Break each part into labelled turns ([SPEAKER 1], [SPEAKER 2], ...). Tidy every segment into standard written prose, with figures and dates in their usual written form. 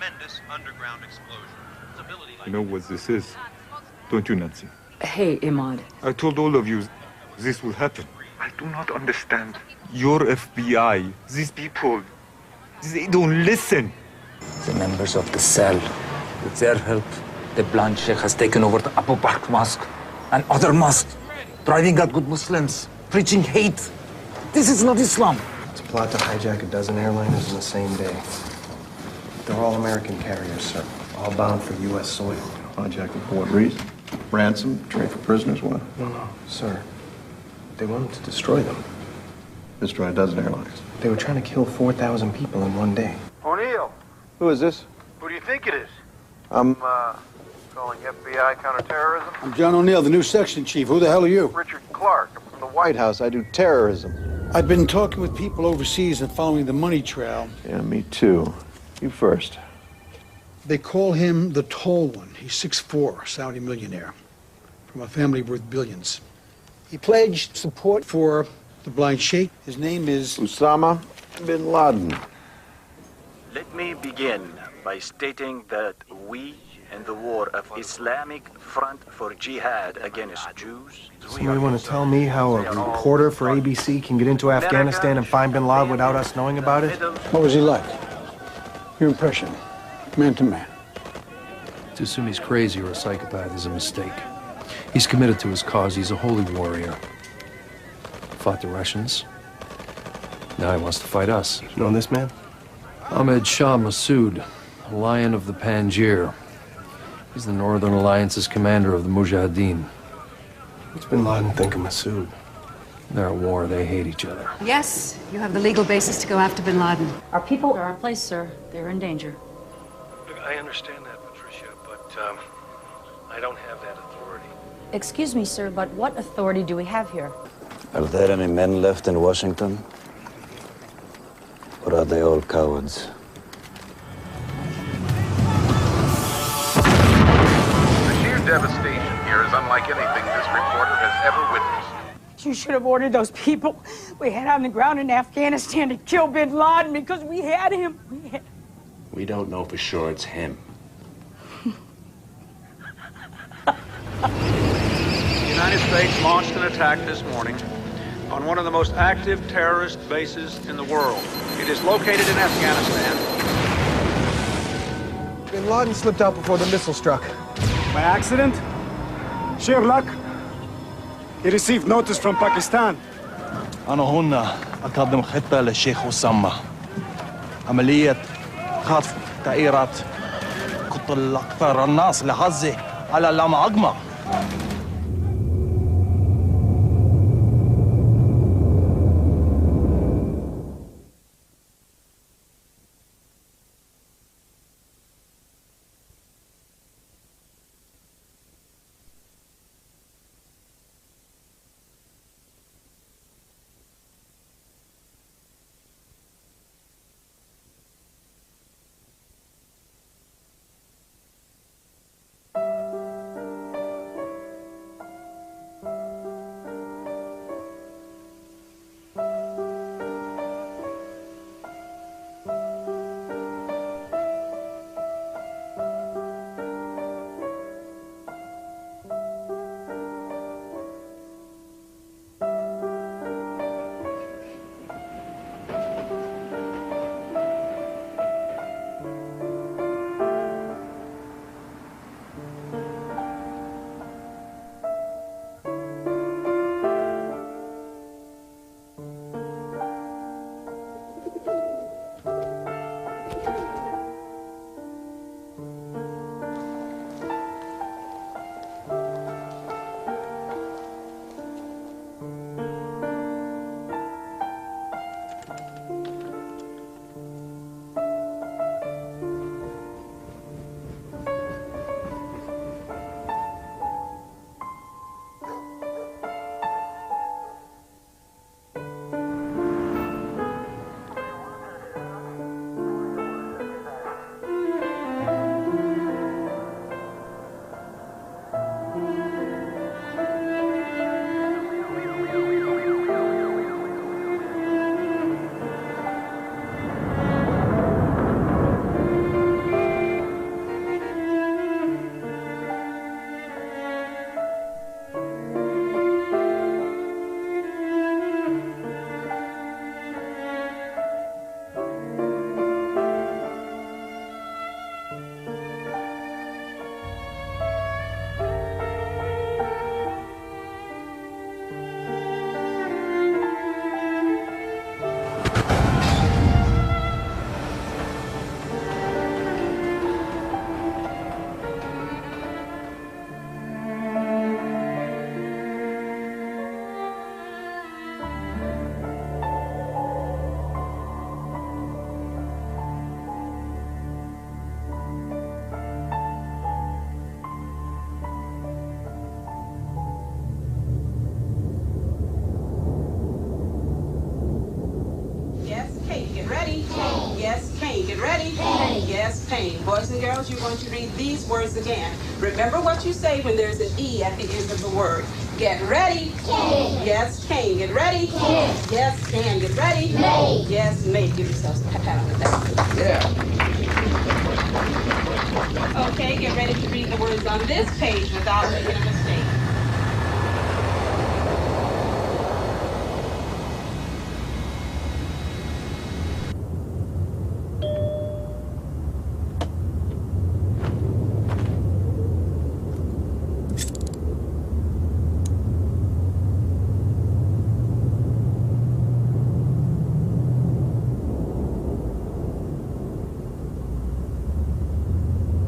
[SPEAKER 1] tremendous underground explosion.
[SPEAKER 2] You know what this is, don't you, Nancy?
[SPEAKER 3] Hey, Imad.
[SPEAKER 2] I told all of you this will happen. I do not understand. Your FBI, these people, they don't listen.
[SPEAKER 4] The members of the cell, with their help, the Blind Sheikh has taken over the Abu Bakr Mosque and other mosques, driving out good Muslims, preaching hate. This is not Islam.
[SPEAKER 5] It's a plot to hijack a dozen airliners in the same day. They're all American carriers, sir, all bound for U.S. soil.
[SPEAKER 6] Hijacking for what reason? Ransom? Trade for prisoners? What?
[SPEAKER 5] No, sir. They wanted to destroy them.
[SPEAKER 6] Destroy a dozen airlines.
[SPEAKER 5] They were trying to kill 4,000 people in one day.
[SPEAKER 7] O'Neill,
[SPEAKER 6] Who is this?
[SPEAKER 7] who do you think it is?
[SPEAKER 6] I'm
[SPEAKER 7] Calling FBI counterterrorism?
[SPEAKER 8] I'm John O'Neill, the new section chief. Who the hell are you?
[SPEAKER 7] Richard Clark, I'm from the
[SPEAKER 6] White House. I do terrorism.
[SPEAKER 8] I've been talking with people overseas and following the money trail.
[SPEAKER 6] Yeah, me too. You first.
[SPEAKER 8] They call him the Tall One. He's 6'4", Saudi millionaire, from a family worth billions. He pledged support for the Blind Sheikh. His name is
[SPEAKER 6] Osama bin Laden.
[SPEAKER 9] Let me begin by stating that we in the war of Islamic Front for Jihad against Jews.
[SPEAKER 5] Somebody want to tell me how a reporter for ABC can get into Afghanistan and find bin Laden without us knowing about it?
[SPEAKER 8] What was he like? Your impression, man to man.
[SPEAKER 10] To assume he's crazy or a psychopath is a mistake. He's committed to his cause. He's a holy warrior. Fought the Russians. Now he wants to fight us.
[SPEAKER 5] You know this man?
[SPEAKER 10] Ahmed Shah Massoud, Lion of the Panjir. He's the Northern Alliance's commander of the Mujahideen.
[SPEAKER 5] What's bin Laden think of Massoud?
[SPEAKER 10] They're at war. They hate each other.
[SPEAKER 11] Yes, you have the legal basis to go after bin Laden.
[SPEAKER 3] Our people are our place, sir. They're in danger.
[SPEAKER 12] Look, I understand that, Patricia, but I don't have that authority.
[SPEAKER 3] Excuse me, sir, but what authority do we have here?
[SPEAKER 13] Are there any men left in Washington? Or are they all cowards?
[SPEAKER 7] The sheer devastation here is unlike anything this reporter has ever witnessed.
[SPEAKER 14] You should have ordered those people we had on the ground in Afghanistan to kill bin Laden because we had him.
[SPEAKER 15] We don't know for sure it's him.
[SPEAKER 16] The United States launched an attack this morning on one of the most active terrorist bases in the world. It is located in Afghanistan.
[SPEAKER 5] Bin Laden slipped out before the missile struck.
[SPEAKER 17] By accident? Sheer luck? He received notice from Pakistan.
[SPEAKER 18] أنا هنا أقدم خطة للشيخ أسامة. عملية خطف طائرات قتل أكثر الناس لغزة على لما أجمع.
[SPEAKER 19] get ready. Yes, Kane, get ready. Yes, Kane. Boys and girls, you're going to read these words again. Remember what you say when there's an E at the end of the word. Get ready. Yes, Kane, get ready. Yes, Can, get ready. Yes, May. Give yourselves a pat on the back.
[SPEAKER 15] Yeah.
[SPEAKER 19] Okay, get ready to read the words on this page without making a mistake.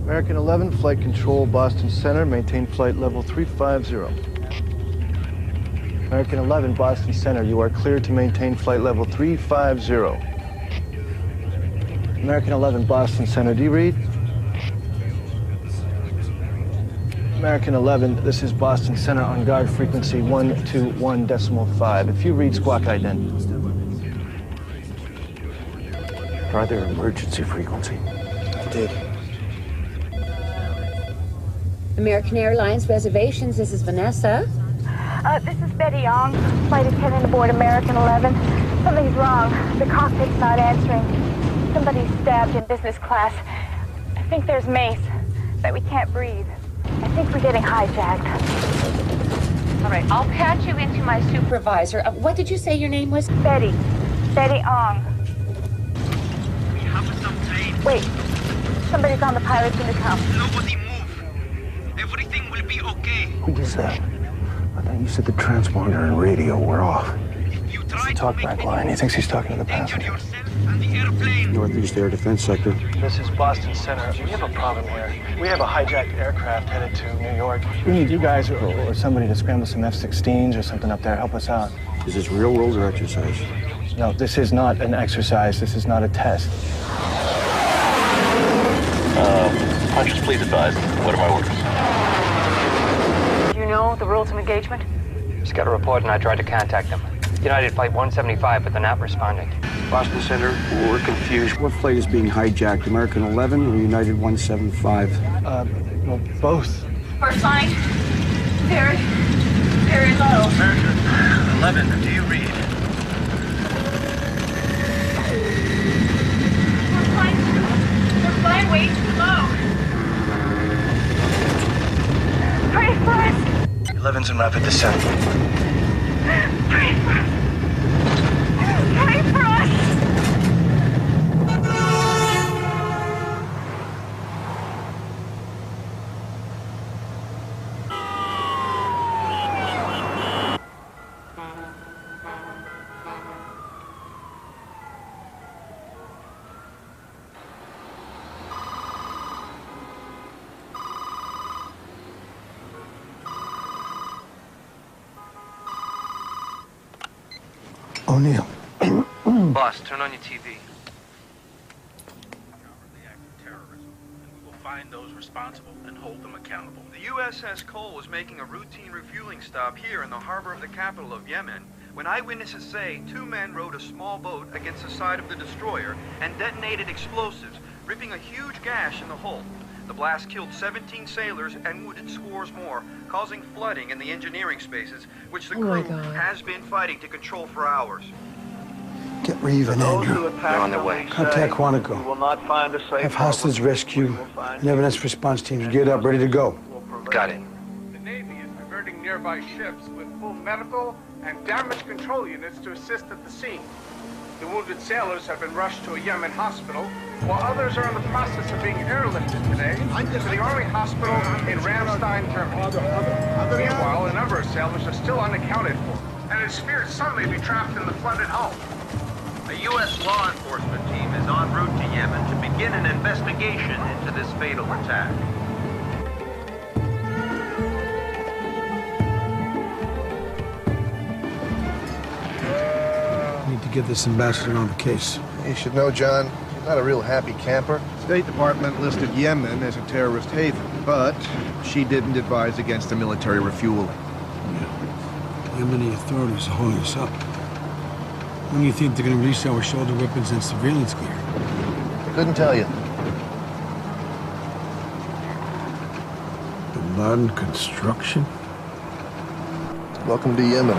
[SPEAKER 20] American 11, Flight Control, Boston Center, maintain flight level 350. American 11, Boston Center, you are cleared to maintain flight level 350. American 11, Boston Center, do you read? American 11, this is Boston Center, on guard frequency 121.5. If you read, squawk ident.
[SPEAKER 13] Try their emergency frequency.
[SPEAKER 20] I did.
[SPEAKER 21] American Airlines reservations, this is Vanessa.
[SPEAKER 22] This is Betty Young, flight attendant aboard American 11. Something's wrong. The cockpit's not answering. Somebody's stabbed in business class. I think there's mace, but we can't breathe. I think we're getting hijacked.
[SPEAKER 21] All right, I'll patch you into my supervisor. What did you say your name was?
[SPEAKER 22] Betty. Betty Ong.
[SPEAKER 1] We have some plane.
[SPEAKER 22] Wait. Somebody's on the pilot's intercom.
[SPEAKER 1] Nobody move. Everything will be okay.
[SPEAKER 13] Who is that? I thought you said the transponder and radio were off.
[SPEAKER 20] It's a talkback line. He thinks he's talking to the passenger.
[SPEAKER 13] Northeast Air Defense Sector.
[SPEAKER 20] This is Boston Center. We have a problem here. We have a hijacked aircraft headed to New York. We need you guys or somebody to scramble some F-16s or something up there. Help us out.
[SPEAKER 13] Is this real world or exercise?
[SPEAKER 20] No, this is not an exercise. This is not a test.
[SPEAKER 23] Hunters, please advise. What are my orders?
[SPEAKER 22] Do you know the rules of engagement?
[SPEAKER 24] Just got a report and I tried to contact them. United Flight 175, but they're not responding.
[SPEAKER 13] Boston Center, we're confused. What flight is being hijacked? American 11 or United 175?
[SPEAKER 20] Well, both.
[SPEAKER 22] First line. Very, very low.
[SPEAKER 1] American 11, do you read?
[SPEAKER 22] We're flying way too low. Pray for us.
[SPEAKER 20] 11's in rapid descent.
[SPEAKER 22] Pray for us. Pray for us.
[SPEAKER 20] O'Neill.
[SPEAKER 12] Boss, turn on your TV.
[SPEAKER 16] We will find those responsible and hold them accountable. The USS Cole was making a routine refueling stop here in the harbor of the capital of Yemen when eyewitnesses say two men rowed a small boat against the side of the destroyer and detonated explosives, ripping a huge gash in the hull. The blast killed 17 sailors and wounded scores more, causing flooding in the engineering spaces, which the crew has been fighting to control for hours.
[SPEAKER 8] Get Reeve and Andrew.
[SPEAKER 16] They're on their way.
[SPEAKER 8] Contact Quantico.
[SPEAKER 16] will not find a safe
[SPEAKER 8] Have hostage rescue and evidence response teams geared up, ready to go.
[SPEAKER 12] Got it.
[SPEAKER 25] The Navy is diverting nearby ships with full medical and damage control units to assist at the scene. The wounded sailors have been rushed to a Yemen hospital, while others are in the process of being airlifted today to the Army Hospital in Ramstein, Germany. Meanwhile, a number of sailors are still unaccounted for, and it's feared some may be trapped in the flooded hull.
[SPEAKER 1] A U.S. law enforcement team is en route to Yemen to begin an investigation into this fatal attack.
[SPEAKER 8] Need to get this ambassador on the case.
[SPEAKER 26] You should know, John, she's not a real happy camper. State Department listed Yemen as a terrorist haven, but she didn't advise against a military refueling.
[SPEAKER 8] Yemeni authorities are holding us up. When do you think they're going to release our shoulder weapons and surveillance gear?
[SPEAKER 26] Couldn't tell you.
[SPEAKER 2] Bin Laden Construction?
[SPEAKER 26] Welcome to Yemen.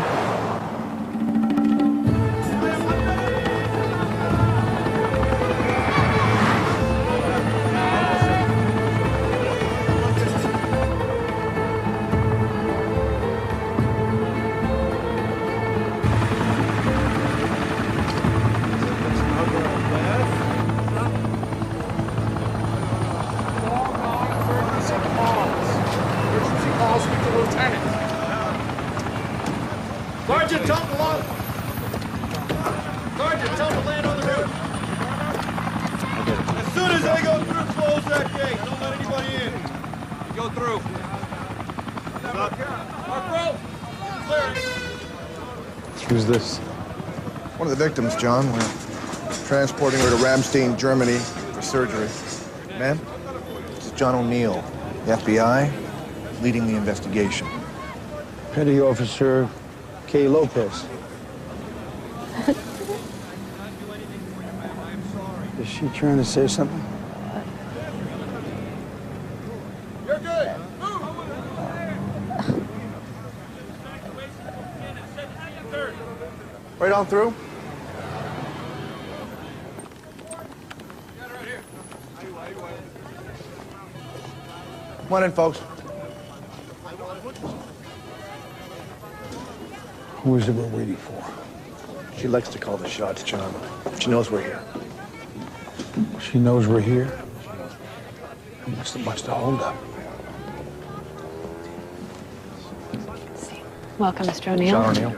[SPEAKER 18] Sergeant, tell them to land. Sergeant, tell them to land on the roof. As soon as they go through, close that gate. Don't let anybody in. You go through. Mark, clear.
[SPEAKER 26] Who's this? One of the victims, John. We're transporting her to Ramstein, Germany for surgery. Ma'am, this is John O'Neill, the FBI, leading the investigation.
[SPEAKER 8] Petty Officer Kay Lopez. Is she trying to say something?
[SPEAKER 18] You're good.
[SPEAKER 26] Right on through. Come on in, folks.
[SPEAKER 8] Who is it we're waiting for?
[SPEAKER 26] She likes to call the shots, John. She knows we're here.
[SPEAKER 8] She knows we're here? What's the holdup?
[SPEAKER 4] Welcome, Mr. O'Neill.
[SPEAKER 26] John O'Neill.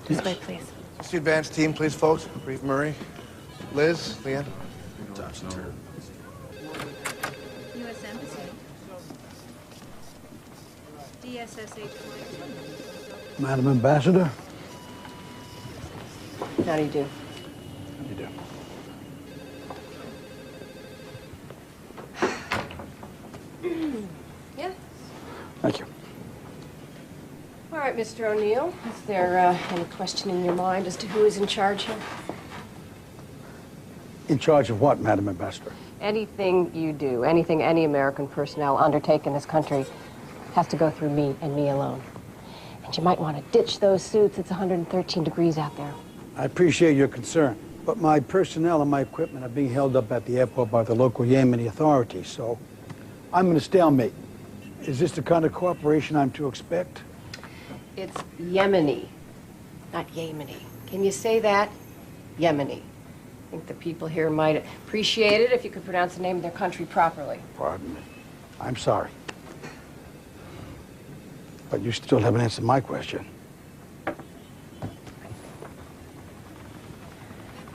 [SPEAKER 4] This way, please.
[SPEAKER 26] It's the advance team, please, folks. Reeve Murray, Liz, Leanne.
[SPEAKER 6] U.S. Embassy. DSSH.
[SPEAKER 8] Madam Ambassador?
[SPEAKER 4] How do you do?
[SPEAKER 8] How do you do?
[SPEAKER 4] Yeah.
[SPEAKER 8] Thank you.
[SPEAKER 4] All right, Mr. O'Neill. Is there any question in your mind as to who is in charge here?
[SPEAKER 8] In charge of what, Madam Ambassador?
[SPEAKER 4] Anything you do, anything any American personnel undertake in this country has to go through me and me alone. And you might want to ditch those suits. It's 113 degrees out there.
[SPEAKER 8] I appreciate your concern, but my personnel and my equipment are being held up at the airport by the local Yemeni authorities, so I'm in a stalemate. Is this the kind of cooperation I'm to expect?
[SPEAKER 4] It's Yemeni, not Yemeni. Can you say that? Yemeni. I think the people here might appreciate it if you could pronounce the name of their country properly.
[SPEAKER 8] Pardon me. I'm sorry. But you still haven't answered my question.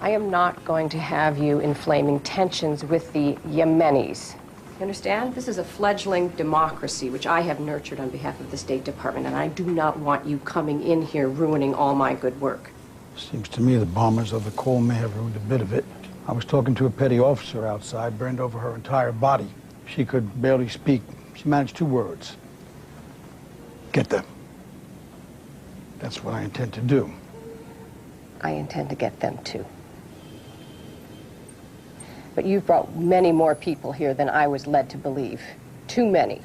[SPEAKER 4] I am not going to have you inflaming tensions with the Yemenis. You understand? This is a fledgling democracy, which I have nurtured on behalf of the State Department, and I do not want you coming in here ruining all my good work.
[SPEAKER 8] Seems to me the bombers of the Cole may have ruined a bit of it. I was talking to a petty officer outside, burned over her entire body. She could barely speak. She managed 2 words. Get them. That's what I intend to do.
[SPEAKER 4] I intend to get them, too. But you've brought many more people here than I was led to believe. Too many.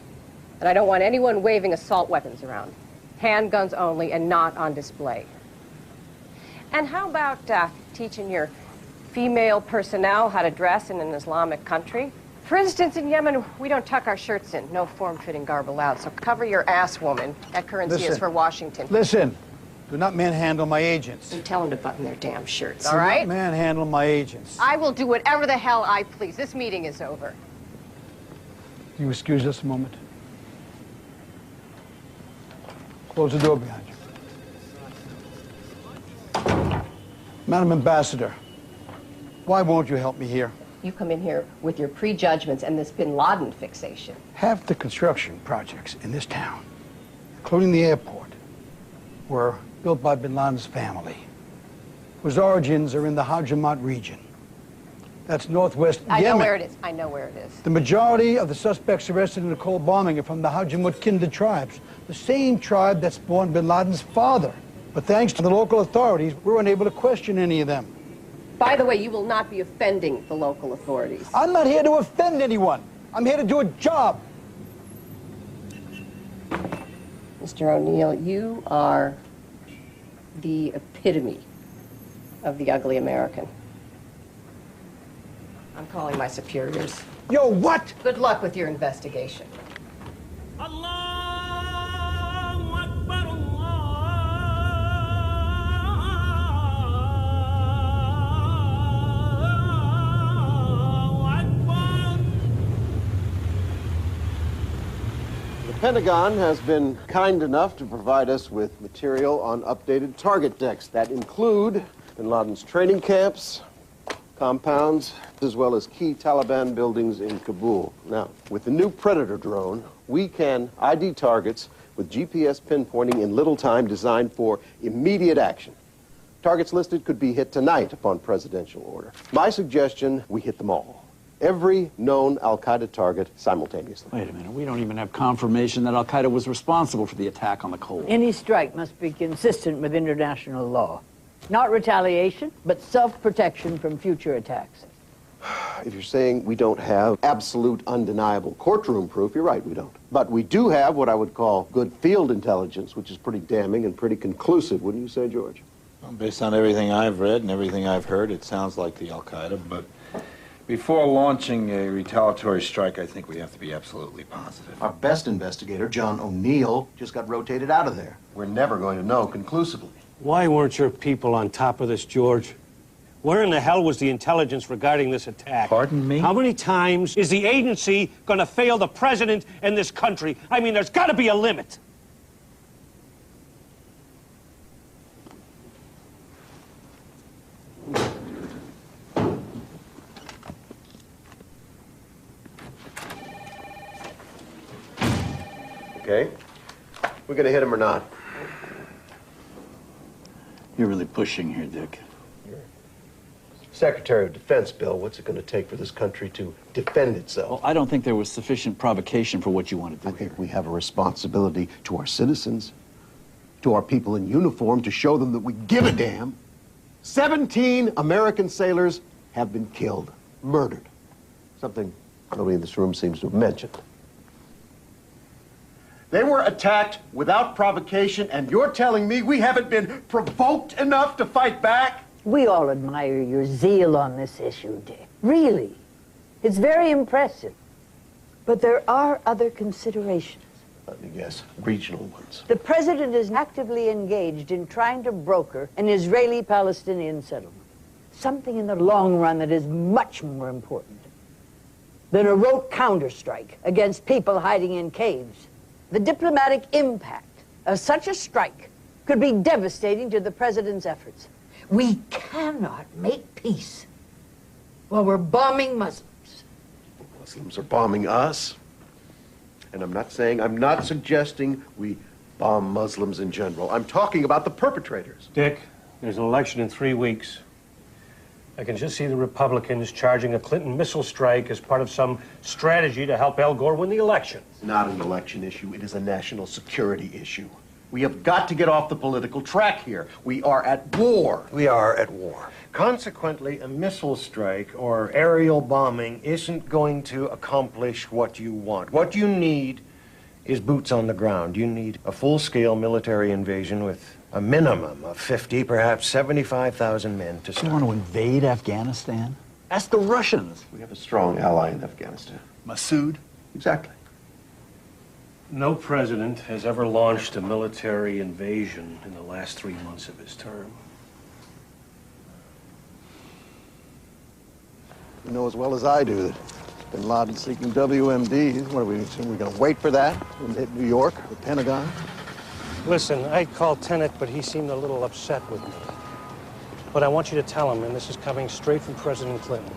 [SPEAKER 4] And I don't want anyone waving assault weapons around. Handguns only and not on display. And how about teaching your female personnel how to dress in an Islamic country? For instance, in Yemen, we don't tuck our shirts in. No form-fitting garb allowed. So cover your ass, woman. That currency is for Washington.
[SPEAKER 8] Listen. Do not manhandle my agents.
[SPEAKER 4] And tell them to button their damn shirts,
[SPEAKER 8] Do
[SPEAKER 4] all right?
[SPEAKER 8] not manhandle my agents.
[SPEAKER 4] I will do whatever the hell I please. This meeting is over.
[SPEAKER 8] Can you excuse us a moment? Close the door behind you. Madam Ambassador, why won't you help me here?
[SPEAKER 4] You come in here with your prejudgments and this bin Laden fixation.
[SPEAKER 8] Half the construction projects in this town, including the airport, were built by bin Laden's family, whose origins are in the Hajamat region. That's northwest Yemen.
[SPEAKER 4] I know where it is. I know where it is.
[SPEAKER 8] The majority of the suspects arrested in the Cole bombing are from the Hajamut Kinda tribes, the same tribe that spawned bin Laden's father. But thanks to the local authorities, we were unable to question any of them.
[SPEAKER 4] By the way, you will not be offending the local authorities.
[SPEAKER 8] I'm not here to offend anyone. I'm here to do a job.
[SPEAKER 4] Mr. O'Neill, you are the epitome of the ugly American. I'm calling my superiors.
[SPEAKER 8] Yo, what?
[SPEAKER 4] Good luck with your investigation.
[SPEAKER 3] The Pentagon has been kind enough to provide us with material on updated target decks that include bin Laden's training camps, compounds, as well as key Taliban buildings in Kabul. Now, with the new Predator drone, we can ID targets with GPS pinpointing in little time, designed for immediate action. Targets listed could be hit tonight upon presidential order. My suggestion, we hit them all. Every known al-Qaeda target simultaneously.
[SPEAKER 7] Wait a minute, we don't even have confirmation that al-Qaeda was responsible for the attack on the Cole.
[SPEAKER 9] Any strike must be consistent with international law. Not retaliation, but self-protection from future attacks.
[SPEAKER 3] If you're saying we don't have absolute, undeniable courtroom proof, you're right, we don't. But we do have what I would call good field intelligence, which is pretty damning and pretty conclusive, wouldn't you say, George?
[SPEAKER 15] Well, based on everything I've read and everything I've heard, it sounds like the al-Qaeda, but before launching a retaliatory strike, I think we have to be absolutely positive.
[SPEAKER 3] Our best investigator, John O'Neill, just got rotated out of there. We're never going to know conclusively.
[SPEAKER 12] Why weren't your people on top of this, George? Where in the hell was the intelligence regarding this attack?
[SPEAKER 15] Pardon me?
[SPEAKER 12] How many times is the agency going to fail the president in this country? I mean, there's got to be a limit.
[SPEAKER 3] Okay? We're going to hit him or not?
[SPEAKER 7] You're really pushing here, Dick.
[SPEAKER 3] Secretary of Defense, Bill, what's it going to take for this country to defend itself?
[SPEAKER 7] Well, I don't think there was sufficient provocation for what you want to do.
[SPEAKER 3] I think we have a responsibility to our citizens, to our people in uniform, to show them that we give a damn. 17 American sailors have been killed, murdered. Something nobody in this room seems to have mentioned. They were attacked without provocation, and you're telling me we haven't been provoked enough to fight back?
[SPEAKER 9] We all admire your zeal on this issue, Dick. Really. It's very impressive. But there are other considerations.
[SPEAKER 3] Let me guess, regional ones.
[SPEAKER 9] The president is actively engaged in trying to broker an Israeli-Palestinian settlement. Something in the long run that is much more important than a rote counterstrike against people hiding in caves. The diplomatic impact of such a strike could be devastating to the president's efforts. We cannot make peace while we're bombing Muslims.
[SPEAKER 3] Muslims are bombing us. And I'm not suggesting we bomb Muslims in general. I'm talking about the perpetrators.
[SPEAKER 12] Dick, there's an election in 3 weeks. I can just see the Republicans charging a Clinton missile strike as part of some strategy to help Al Gore win the election.
[SPEAKER 3] It's not an election issue. It is a national security issue. We have got to get off the political track here. We are at war.
[SPEAKER 5] We are at war. Consequently, a missile strike or aerial bombing isn't going to accomplish what you want. What you need is boots on the ground. You need a full-scale military invasion with a minimum of 50, perhaps 75,000 men to start.
[SPEAKER 7] You want to invade Afghanistan? Ask the Russians.
[SPEAKER 3] We have a strong ally in Afghanistan.
[SPEAKER 7] Massoud?
[SPEAKER 3] Exactly.
[SPEAKER 12] No president has ever launched a military invasion in the last 3 months of his term.
[SPEAKER 3] You know as well as I do that bin Laden seeking WMDs. What are we going to wait for that? We'll hit New York, the Pentagon?
[SPEAKER 12] Listen, I called Tenet, but he seemed a little upset with me. But I want you to tell him, and this is coming straight from President Clinton,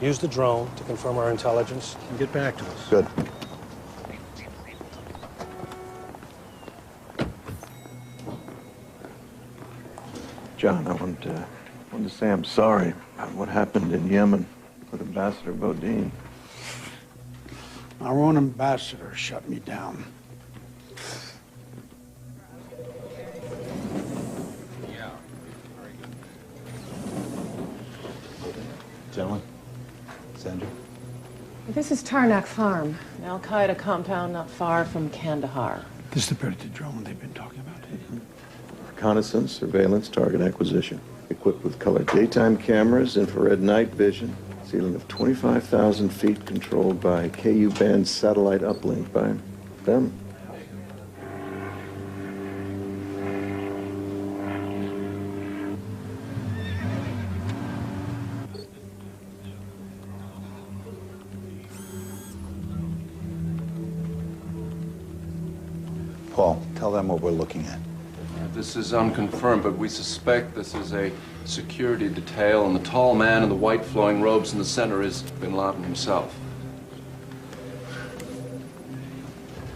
[SPEAKER 12] use the drone to confirm our intelligence and get back to us.
[SPEAKER 3] Good.
[SPEAKER 26] John, I want to say I'm sorry about what happened in Yemen with Ambassador Bodine.
[SPEAKER 8] Our own ambassador shut me down.
[SPEAKER 15] Gentlemen, Sandra.
[SPEAKER 10] This is Tarnak Farm, an Al-Qaeda compound not far from Kandahar.
[SPEAKER 8] This is the Predator drone they've been talking about.
[SPEAKER 2] Reconnaissance, surveillance, target acquisition. Equipped with color daytime cameras, infrared night vision. Ceiling of 25,000 feet, controlled by KU-band satellite uplink by them.
[SPEAKER 15] Paul, tell them what we're looking at.
[SPEAKER 11] This is unconfirmed, but we suspect this is a security detail, and the tall man in the white flowing robes in the center is bin Laden himself.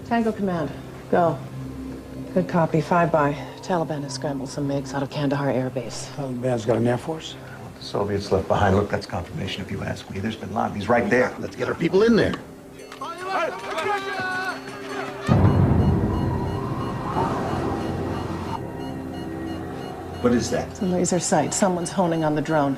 [SPEAKER 10] Tango Command, go. Good copy, 5-by. Taliban has scrambled some MiGs out of Kandahar Air Base.
[SPEAKER 8] Taliban's got an air force?
[SPEAKER 26] The Soviets left behind. Look, that's confirmation if you ask me. There's bin Laden. He's right there. Let's get our people in there.
[SPEAKER 15] What is that?
[SPEAKER 10] It's a laser sight. Someone's honing on the drone.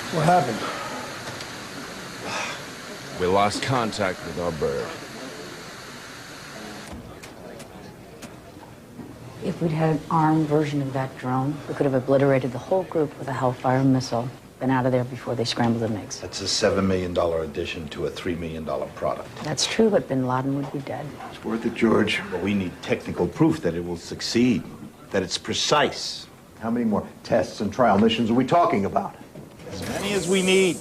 [SPEAKER 8] What happened?
[SPEAKER 11] We lost contact with our bird.
[SPEAKER 14] If we'd had an armed version of that drone, we could have obliterated the whole group with a Hellfire missile, been out of there before they scrambled the MiGs.
[SPEAKER 15] That's a $7 million addition to a $3 million product.
[SPEAKER 14] That's true, but bin Laden would be dead.
[SPEAKER 26] It's worth it, George.
[SPEAKER 15] But we need technical proof that it will succeed, that it's precise.
[SPEAKER 26] How many more tests and trial missions are we talking about?
[SPEAKER 15] As many as we need.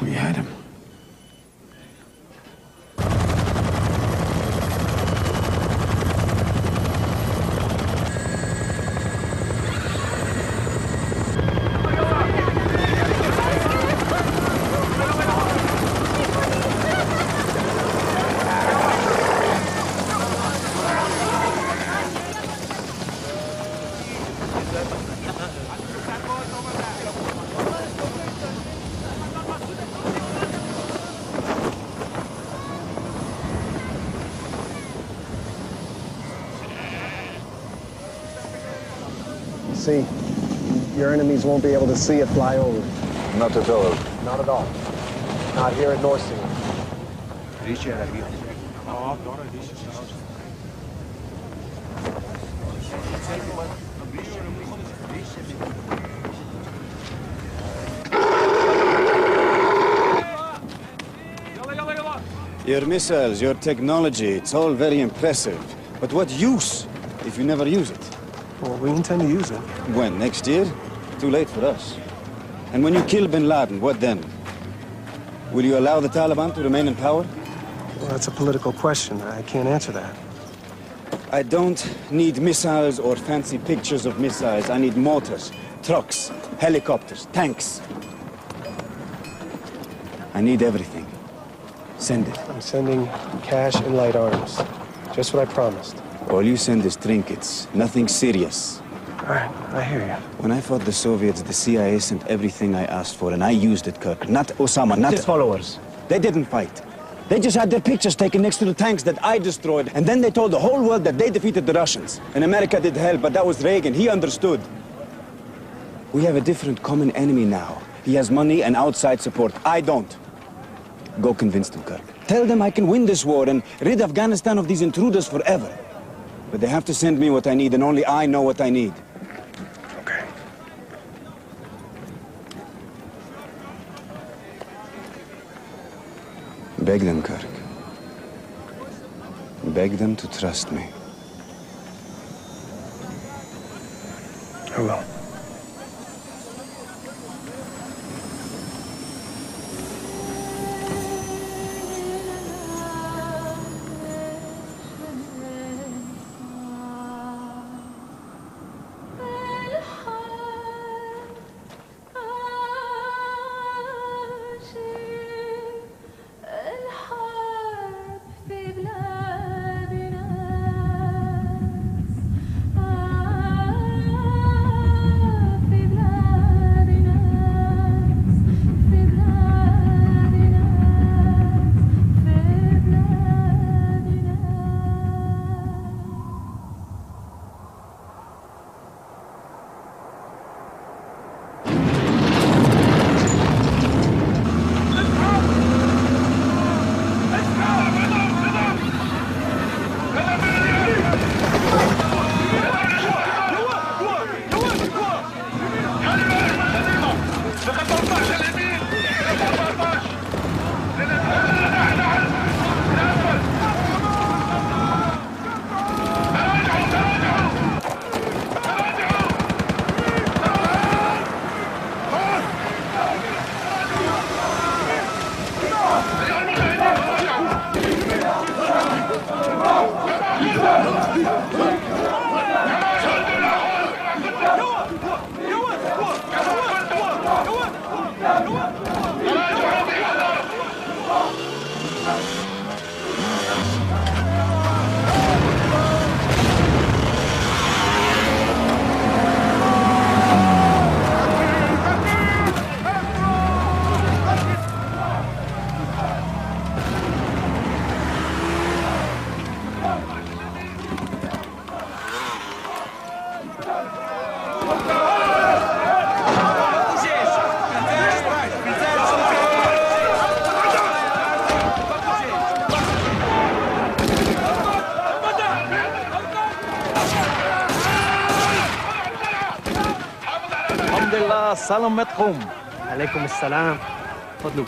[SPEAKER 8] We had him.
[SPEAKER 20] See, your enemies won't be able to see it fly over.
[SPEAKER 26] Not at all.
[SPEAKER 20] Not at all. Not here at North Sea.
[SPEAKER 17] Your missiles, your technology, it's all very impressive. But what use if you never use it?
[SPEAKER 20] Well, we intend to use it.
[SPEAKER 17] When? Next year? Too late for us. And when you kill bin Laden, what then? Will you allow the Taliban to remain in power?
[SPEAKER 20] Well, that's a political question. I can't answer that.
[SPEAKER 17] I don't need missiles or fancy pictures of missiles. I need motors, trucks, helicopters, tanks. I need everything. Send it.
[SPEAKER 20] I'm sending cash and light arms. Just what I promised.
[SPEAKER 17] All you send is trinkets, nothing serious.
[SPEAKER 20] All right, I hear you.
[SPEAKER 17] When I fought the Soviets, the CIA sent everything I asked for, and I used it, Kirk. Not Osama, not
[SPEAKER 20] His followers.
[SPEAKER 17] They didn't fight. They just had their pictures taken next to the tanks that I destroyed, and then they told the whole world that they defeated the Russians. And America did help, but that was Reagan. He understood. We have a different common enemy now. He has money and outside support. I don't. Go convince them, Kirk. Tell them I can win this war and rid Afghanistan of these intruders forever. But they have to send me what I need, and only I know what I need.
[SPEAKER 20] Okay.
[SPEAKER 17] Beg them, Kirk. Beg them to trust me.
[SPEAKER 20] I will.
[SPEAKER 22] الحرب في بلاد
[SPEAKER 13] سلامتكم. عليكم السلام. تفضلوا.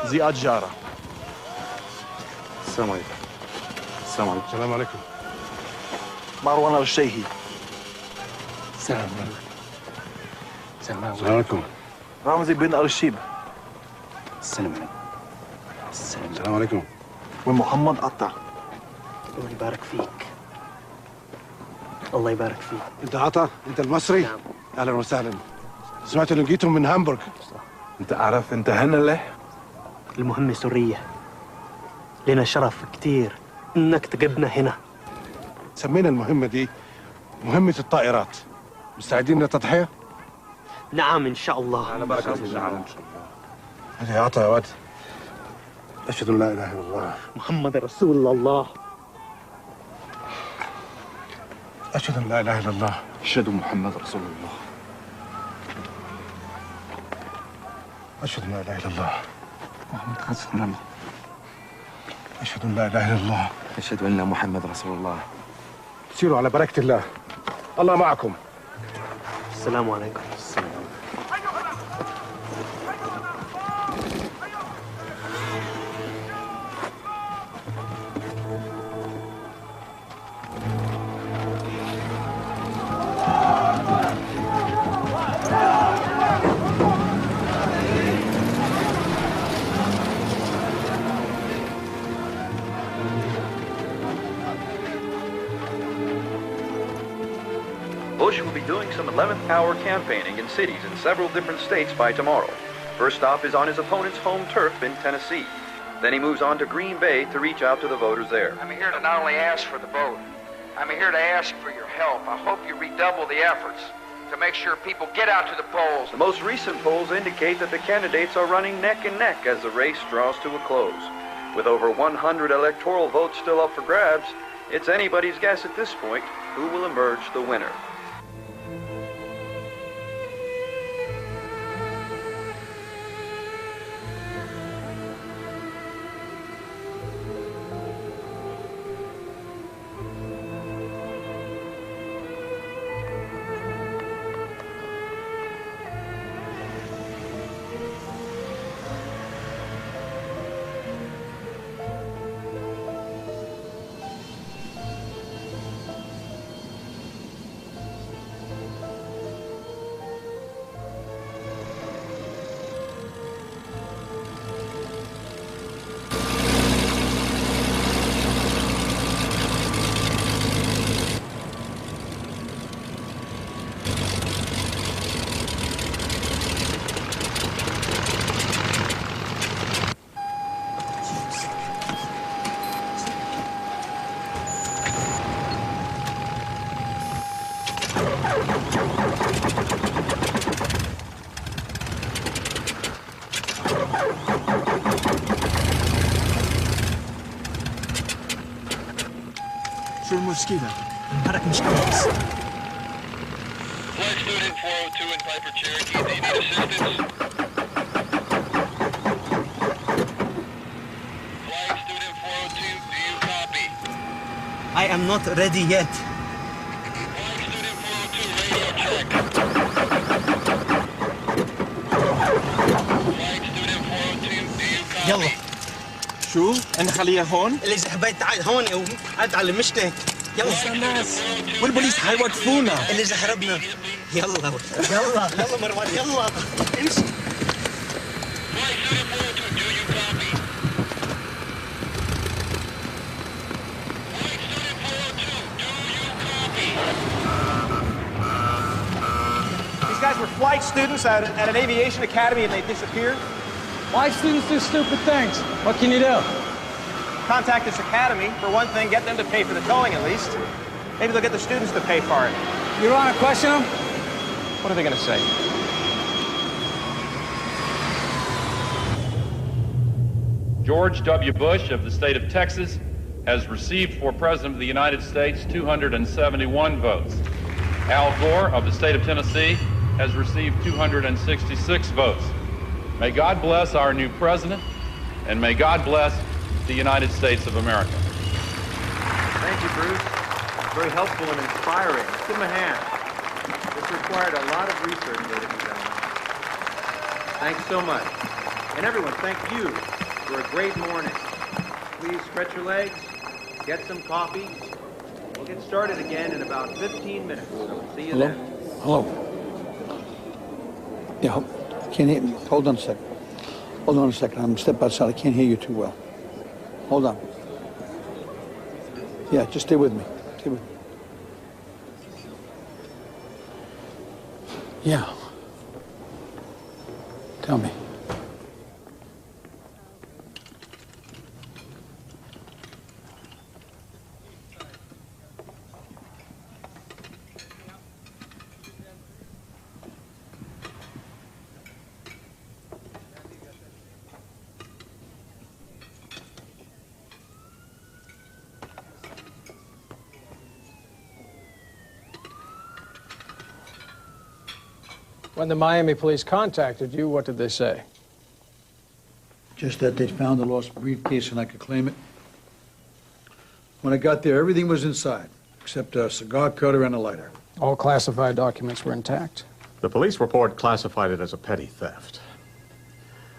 [SPEAKER 13] زياد جارة.
[SPEAKER 16] السلام عليكم. السلام عليكم. السلام عليكم.
[SPEAKER 13] مروان الشيهي.
[SPEAKER 16] السلام عليكم. السلام عليكم.
[SPEAKER 13] رمزي بن أرشيب.
[SPEAKER 16] السلام عليكم. السلام عليكم.
[SPEAKER 13] ومحمد قطع.
[SPEAKER 20] الله يبارك فيك. الله يبارك فيك.
[SPEAKER 16] انت عطا؟ انت المصري؟
[SPEAKER 20] نعم.
[SPEAKER 16] اهلا وسهلا. سمعت انه جيتم من هامبورغ. انت عارف انت هنا ليه؟
[SPEAKER 20] المهمة سرية. لنا شرف كتير انك تقبنا هنا.
[SPEAKER 16] سمينا المهمة دي مهمة الطائرات. مستعدين للتضحية؟
[SPEAKER 20] نعم ان شاء الله.
[SPEAKER 16] على بركة الله. هذا يا عطا يا واد. أشهد أن لا إله إلا الله.
[SPEAKER 20] محمد رسول الله.
[SPEAKER 16] أشهد أن لا إله إلا الله.
[SPEAKER 13] أشهد محمد رسول الله.
[SPEAKER 16] أشهد أن لا إله إلا الله.
[SPEAKER 13] محمد رسول الله.
[SPEAKER 16] أشهد أن لا إله إلا الله.
[SPEAKER 13] أشهد أن محمد رسول الله.
[SPEAKER 16] سيروا على بركة الله. الله معكم.
[SPEAKER 20] السلام عليكم.
[SPEAKER 16] السلام.
[SPEAKER 19] Bush will be doing some 11th hour campaigning in cities in several different states by tomorrow. First stop is on his opponent's home turf in Tennessee. Then he moves on to Green Bay to reach out to the voters there.
[SPEAKER 21] I'm here to not only ask for the vote, I'm here to ask for your help. I hope you redouble the efforts to make sure people get out to the polls.
[SPEAKER 19] The most recent polls indicate that the candidates are running neck and neck as the race draws to a close. With over 100 electoral votes still up for grabs, it's anybody's guess at this point who will emerge the winner.
[SPEAKER 23] شو المشكلة؟ الحركة مش كويس.
[SPEAKER 21] Flight student 402 in Piper Cherokee, do you need assistance?
[SPEAKER 23] am not ready yet. يلا
[SPEAKER 20] شو؟ أنا خليها هون؟
[SPEAKER 23] اللي إذا حبيت تعال هون قعد على مشتك. يلا الناس والبوليس حيوقفونا اللي إذا هربنا. يلا يلا يلا مروان يلا امشي.
[SPEAKER 20] These guys were flight students at an aviation academy and they disappeared.
[SPEAKER 1] Why students do stupid things? What can you do?
[SPEAKER 20] Contact this academy. For one thing, get them to pay for the towing at least. Maybe they'll get the students to pay for it.
[SPEAKER 1] You want to question them?
[SPEAKER 20] What are they going to say?
[SPEAKER 4] George W. Bush of the state of Texas has received for President of the United States 271 votes. Al Gore of the state of Tennessee has received 266 votes. May God bless our new president, and may God bless the United States of America.
[SPEAKER 19] Thank you, Bruce. Very helpful and inspiring. Give him a hand. This required a lot of research, ladies and gentlemen. Thanks so much. And everyone, thank you for a great morning. Please stretch your legs, get some coffee. We'll get started again in about 15 minutes. So see you then.
[SPEAKER 8] Hello. Yeah, can't hear me. Hold on a second. Hold on a second. I'm step outside. I can't hear you too well. Hold on. Yeah, just stay with me. Stay with me. Yeah. Tell me.
[SPEAKER 1] When the Miami police contacted you, what did they say?
[SPEAKER 8] Just that they'd found a lost briefcase and I could claim it. When I got there, everything was inside, except a cigar cutter and a lighter.
[SPEAKER 1] All classified documents were intact.
[SPEAKER 6] The police report classified it as a petty theft.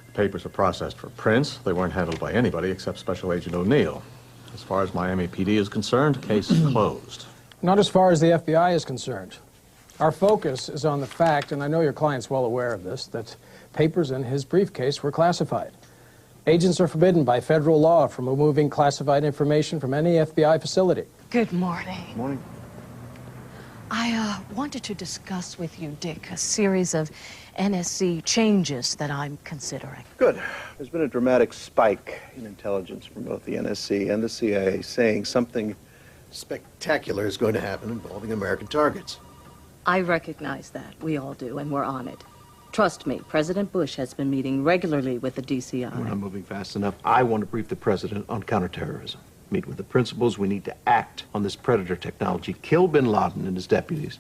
[SPEAKER 6] The papers were processed for prints. They weren't handled by anybody except Special Agent O'Neill. As far as Miami PD is concerned, case closed.
[SPEAKER 1] Not as far as the FBI is concerned. Our focus is on the fact, and I know your client's well aware of this, that papers in his briefcase were classified. Agents are forbidden by federal law from removing classified information from any FBI facility.
[SPEAKER 10] Good morning.
[SPEAKER 6] Morning.
[SPEAKER 10] I wanted to discuss with you, Dick, a series of NSC changes that I'm considering.
[SPEAKER 3] Good. There's been a dramatic spike in intelligence from both the NSC and the CIA saying something spectacular is going to happen involving American targets.
[SPEAKER 18] I recognize that. We all do, and we're on it. Trust me, President Bush has been meeting regularly with the DCI.
[SPEAKER 3] We're not moving fast enough. I want to brief the president on counterterrorism. Meet with the principals. We need to act on this predator technology. Kill bin Laden and his deputies.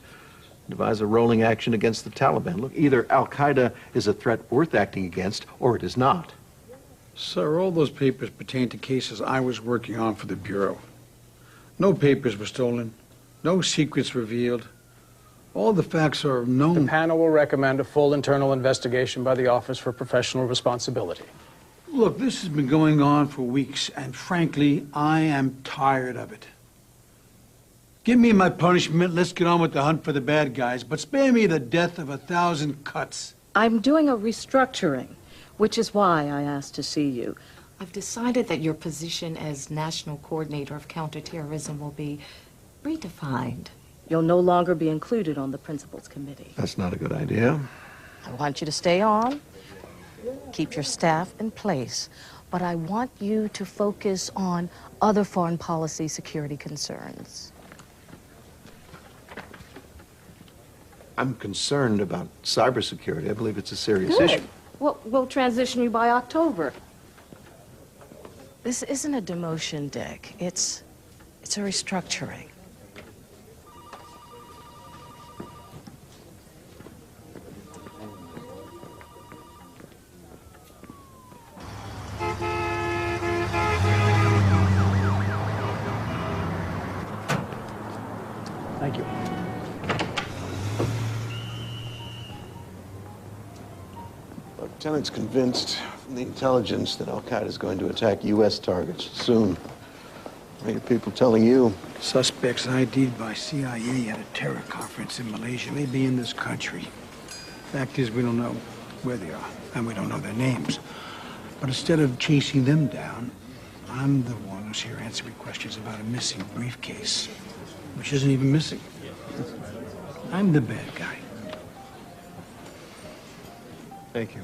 [SPEAKER 3] Devise a rolling action against the Taliban. Look, either Al-Qaeda is a threat worth acting against, or it is not.
[SPEAKER 8] Sir, all those papers pertain to cases I was working on for the Bureau. No papers were stolen. No secrets revealed. All the facts are known.
[SPEAKER 1] The panel will recommend a full internal investigation by the Office for Professional Responsibility.
[SPEAKER 8] Look, this has been going on for weeks, and frankly, I am tired of it. Give me my punishment, let's get on with the hunt for the bad guys, but spare me the death of 1,000 cuts.
[SPEAKER 18] I'm doing a restructuring, which is why I asked to see you.
[SPEAKER 10] I've decided that your position as National Coordinator of Counterterrorism will be redefined.
[SPEAKER 18] You'll no longer be included on the Principals Committee.
[SPEAKER 3] That's not a good idea.
[SPEAKER 10] I want you to stay on, keep your staff in place, but I want you to focus on other foreign policy security concerns.
[SPEAKER 3] I'm concerned about cybersecurity. I believe it's a serious
[SPEAKER 18] Good.
[SPEAKER 3] issue.
[SPEAKER 18] Well, we'll transition you by October.
[SPEAKER 10] This isn't a demotion, Dick. It's a restructuring.
[SPEAKER 8] Thank you.
[SPEAKER 3] Lieutenant's convinced from the intelligence that Al-Qaeda is going to attack U.S. targets soon. What are your people telling you?
[SPEAKER 8] Suspects ID'd by CIA at a terror conference in Malaysia may be in this country. Fact is, we don't know where they are, and we don't know their names. But instead of chasing them down, I'm the one who's here answering questions about a missing briefcase, which isn't even missing. I'm the bad guy.
[SPEAKER 3] Thank you.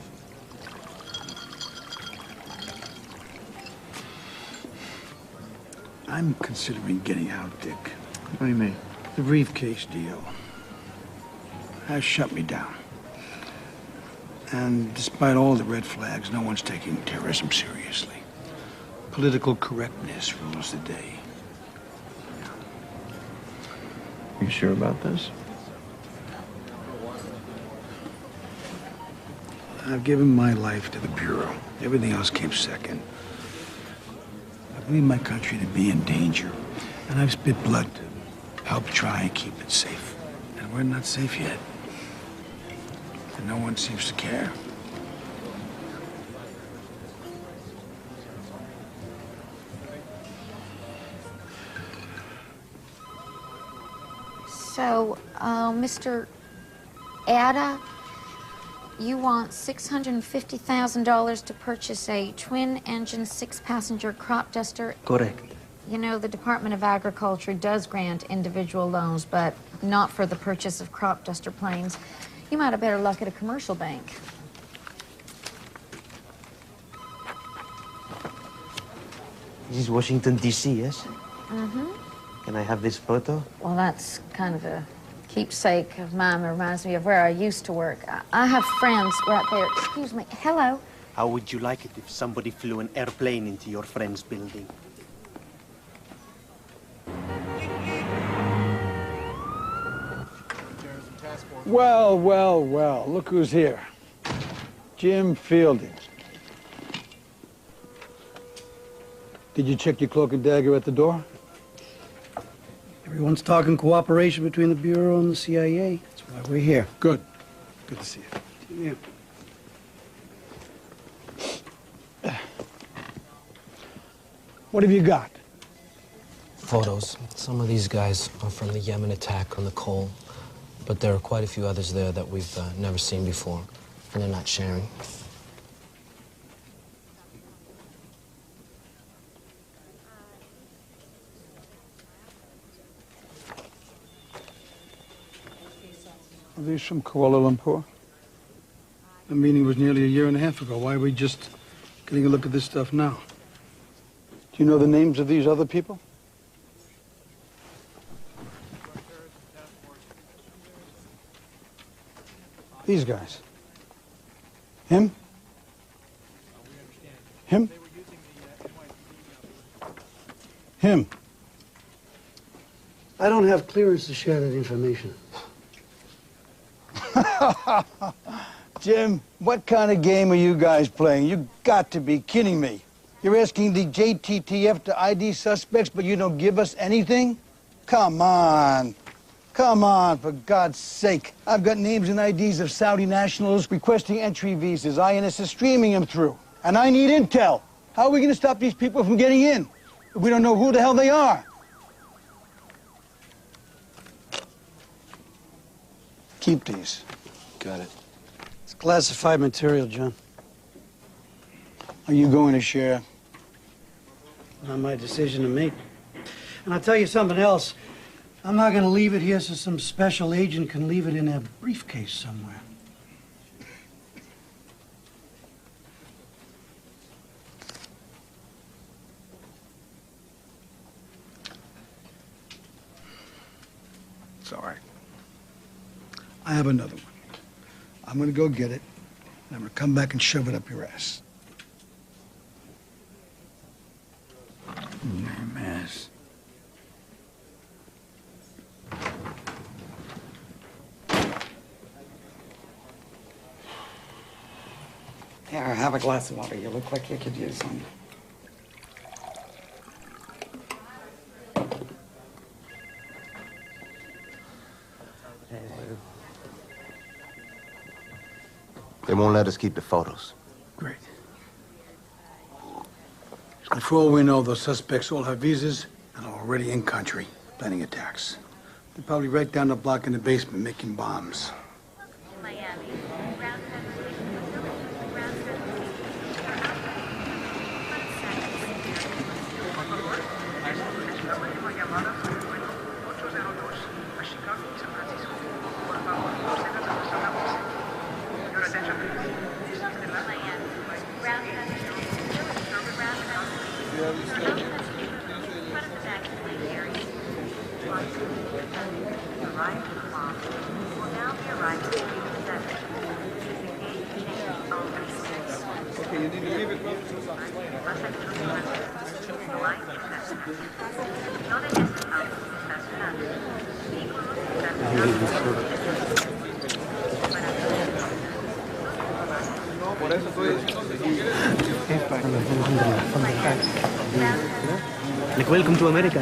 [SPEAKER 8] I'm considering getting out, Dick.
[SPEAKER 3] What do you mean?
[SPEAKER 8] The briefcase deal has shut me down. And despite all the red flags, no one's taking terrorism seriously. Political correctness rules the day.
[SPEAKER 3] You sure about this?
[SPEAKER 8] I've given my life to the Bureau. Everything else came second. I believe my country to be in danger, and I've spit blood to help try and keep it safe. And we're not safe yet. And no one seems to care.
[SPEAKER 5] So, Mr. Ada, you want $650,000 to purchase a twin-engine, 6-passenger crop duster?
[SPEAKER 23] Correct.
[SPEAKER 5] You know, the Department of Agriculture does grant individual loans, but not for the purchase of crop duster planes. You might have better luck at a commercial bank.
[SPEAKER 23] This is Washington, D.C., yes?
[SPEAKER 5] Mm-hmm.
[SPEAKER 23] Can I have this photo?
[SPEAKER 5] Well, that's kind of a keepsake of mine. It reminds me of where I used to work. I have friends right there. Excuse me. Hello.
[SPEAKER 23] How would you like it if somebody flew an airplane into your friend's building?
[SPEAKER 8] Well, well, well, look who's here. Jim Fielding. Did you check your cloak and dagger at the door?
[SPEAKER 7] Everyone's talking cooperation between the Bureau and the CIA. That's why we're here.
[SPEAKER 8] Good. Good to see you.
[SPEAKER 7] Yeah.
[SPEAKER 8] What have you got?
[SPEAKER 9] Photos. Some of these guys are from the Yemen attack on the Cole, but there are quite a few others there that we've never seen before, and they're not sharing.
[SPEAKER 8] Are these from Kuala Lumpur? The meeting was nearly a year and a half ago. Why are we just getting a look at this stuff now? Do you know the names of these other people? These guys. Him? Him? Him.
[SPEAKER 7] I don't have clearance to share that information.
[SPEAKER 8] Jim, what kind of game are you guys playing? You got to be kidding me. You're asking the JTTF to ID suspects, but you don't give us anything? Come on. Come on, for God's sake. I've got names and IDs of Saudi nationals requesting entry visas. INS is streaming them through. And I need intel. How are we going to stop these people from getting in if we don't know who the hell they are? Keep these.
[SPEAKER 3] Got it.
[SPEAKER 7] It's classified material, John.
[SPEAKER 8] Are you going to share?
[SPEAKER 7] Not my decision to make. And I'll tell you something else. I'm not going to leave it here so some special agent can leave it in a briefcase somewhere.
[SPEAKER 8] It's all right. I have another one. I'm going to go get it, and I'm going to come back and shove it up your ass. Mess.
[SPEAKER 12] Here, have a glass of water. You look like you could use some.
[SPEAKER 2] They won't let us keep the photos.
[SPEAKER 8] Great. And for all we know, those suspects all have visas and are already in country, planning attacks. They're probably right down the block in the basement making bombs.
[SPEAKER 23] Like, welcome to America.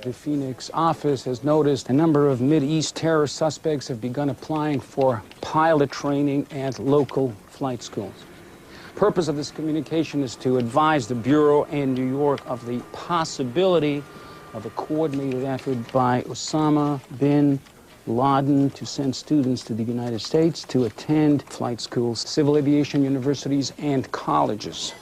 [SPEAKER 11] The Phoenix office has noticed a number of Mideast terror suspects have begun applying for pilot training at local flight schools. Purpose of this communication is to advise the Bureau and New York of the possibility of a coordinated effort by Osama bin Laden to send students to the United States to attend flight schools, civil aviation universities, and colleges.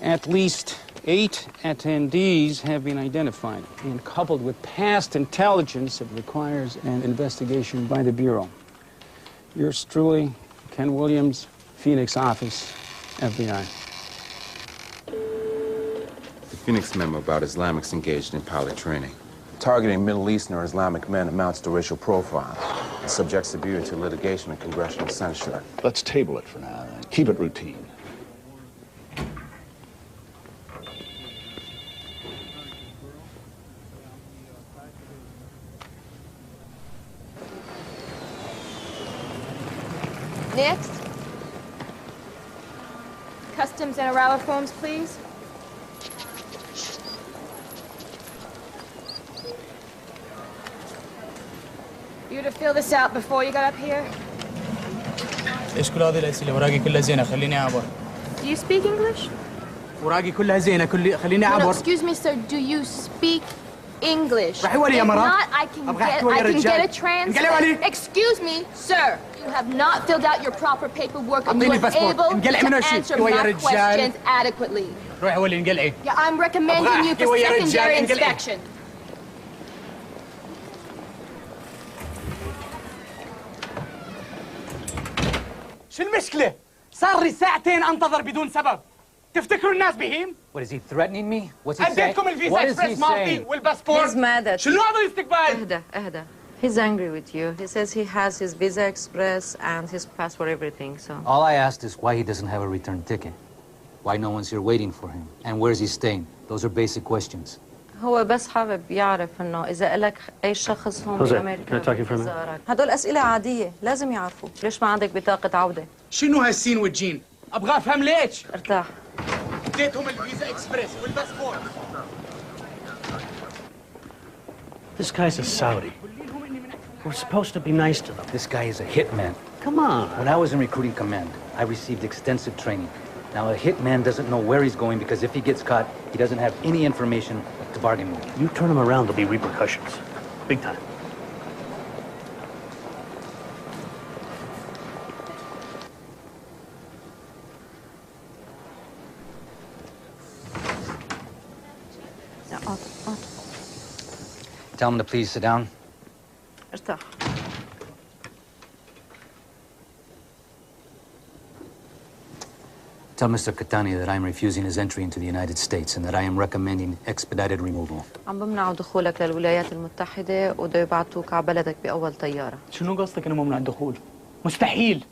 [SPEAKER 11] At least 8 attendees have been identified, and coupled with past intelligence, it requires an investigation by the Bureau. Yours truly, Ken Williams, Phoenix office, FBI.
[SPEAKER 14] The Phoenix memo about Islamics engaged in pilot training. Targeting Middle Eastern or Islamic men amounts to racial profile and subjects the Bureau to litigation and congressional censure.
[SPEAKER 15] Let's table it for now and keep it routine.
[SPEAKER 22] Next. Customs and arrival forms, please. You to fill this out before you got up here?
[SPEAKER 24] ايش كل هذه الاسئله؟ اوراقي كلها زينه خليني اعبر.
[SPEAKER 22] Do you speak English?
[SPEAKER 24] اوراقي كلها زينه خليني
[SPEAKER 22] No,
[SPEAKER 24] اعبر.
[SPEAKER 22] excuse me, sir. Do you speak English?
[SPEAKER 24] راح ولي يا
[SPEAKER 22] If
[SPEAKER 24] مرة.
[SPEAKER 22] not, I can
[SPEAKER 24] أبغى أحكي ويا
[SPEAKER 22] get
[SPEAKER 24] رجال.
[SPEAKER 22] a transcript.
[SPEAKER 24] انقلع علي.
[SPEAKER 22] Excuse me, sir. You have not filled out your proper paperwork and
[SPEAKER 24] أعطيني
[SPEAKER 22] you are
[SPEAKER 24] الباسبور.
[SPEAKER 22] able
[SPEAKER 24] انقلع من
[SPEAKER 22] to
[SPEAKER 24] وشي.
[SPEAKER 22] answer
[SPEAKER 24] ويا
[SPEAKER 22] my
[SPEAKER 24] رجال.
[SPEAKER 22] questions adequately.
[SPEAKER 24] روحي ولي انقلعي.
[SPEAKER 22] Yeah, I'm recommending
[SPEAKER 24] أبغى
[SPEAKER 22] you
[SPEAKER 24] أحكي
[SPEAKER 22] for
[SPEAKER 24] ويا رجال.
[SPEAKER 22] secondary
[SPEAKER 24] انقلعي.
[SPEAKER 22] inspection.
[SPEAKER 24] شو المشكله؟ صار لي ساعتين انتظر بدون سبب. تفتكروا الناس بهيم؟
[SPEAKER 25] What is he threatening me? What's he saying?
[SPEAKER 24] اديتكم الفيزا اكسبريس مالتي والباسبور.
[SPEAKER 27] He's mad at
[SPEAKER 24] شنو
[SPEAKER 27] you.
[SPEAKER 24] هذا الاستقبال؟
[SPEAKER 27] اهدى. He's angry with you. He says he has his Visa Express and his passport, everything, so.
[SPEAKER 25] All I asked is why he doesn't have a return ticket. Why no one's here waiting for him. And where's he staying? Those are basic questions.
[SPEAKER 27] هو بس حابب يعرف انه اذا لك اي شخص هون
[SPEAKER 25] Jose,
[SPEAKER 27] بامريكا
[SPEAKER 25] can I talk to you for a minute?
[SPEAKER 27] بزارك. هدول اسئله عاديه لازم يعرفوا. ليش ما عندك بطاقه عوده؟
[SPEAKER 24] شنو هالسين والجين؟ ابغى افهم ليش؟
[SPEAKER 27] ارتاح.
[SPEAKER 24] اديتهم الفيزا اكسبريس والباسبور.
[SPEAKER 23] This guy's a Saudi. We're supposed to be nice to them.
[SPEAKER 25] This guy is a hitman.
[SPEAKER 23] Come on.
[SPEAKER 25] When I was in recruiting command, I received extensive training. Now, a hitman doesn't know where he's going because if he gets caught, he doesn't have any information to bargain with.
[SPEAKER 23] You turn him around, there'll be repercussions. Big time.
[SPEAKER 25] Tell him to please sit down.
[SPEAKER 27] ارتاح.
[SPEAKER 25] Tell Mr. Catania that I'm refusing his entry into the United States and that I am recommending expedited removal.
[SPEAKER 27] عم بمنعوا دخولك للولايات المتحدة وبده يبعتوك على بلدك بأول طيارة.
[SPEAKER 24] شنو قصدك انه ممنوع الدخول؟ مستحيل.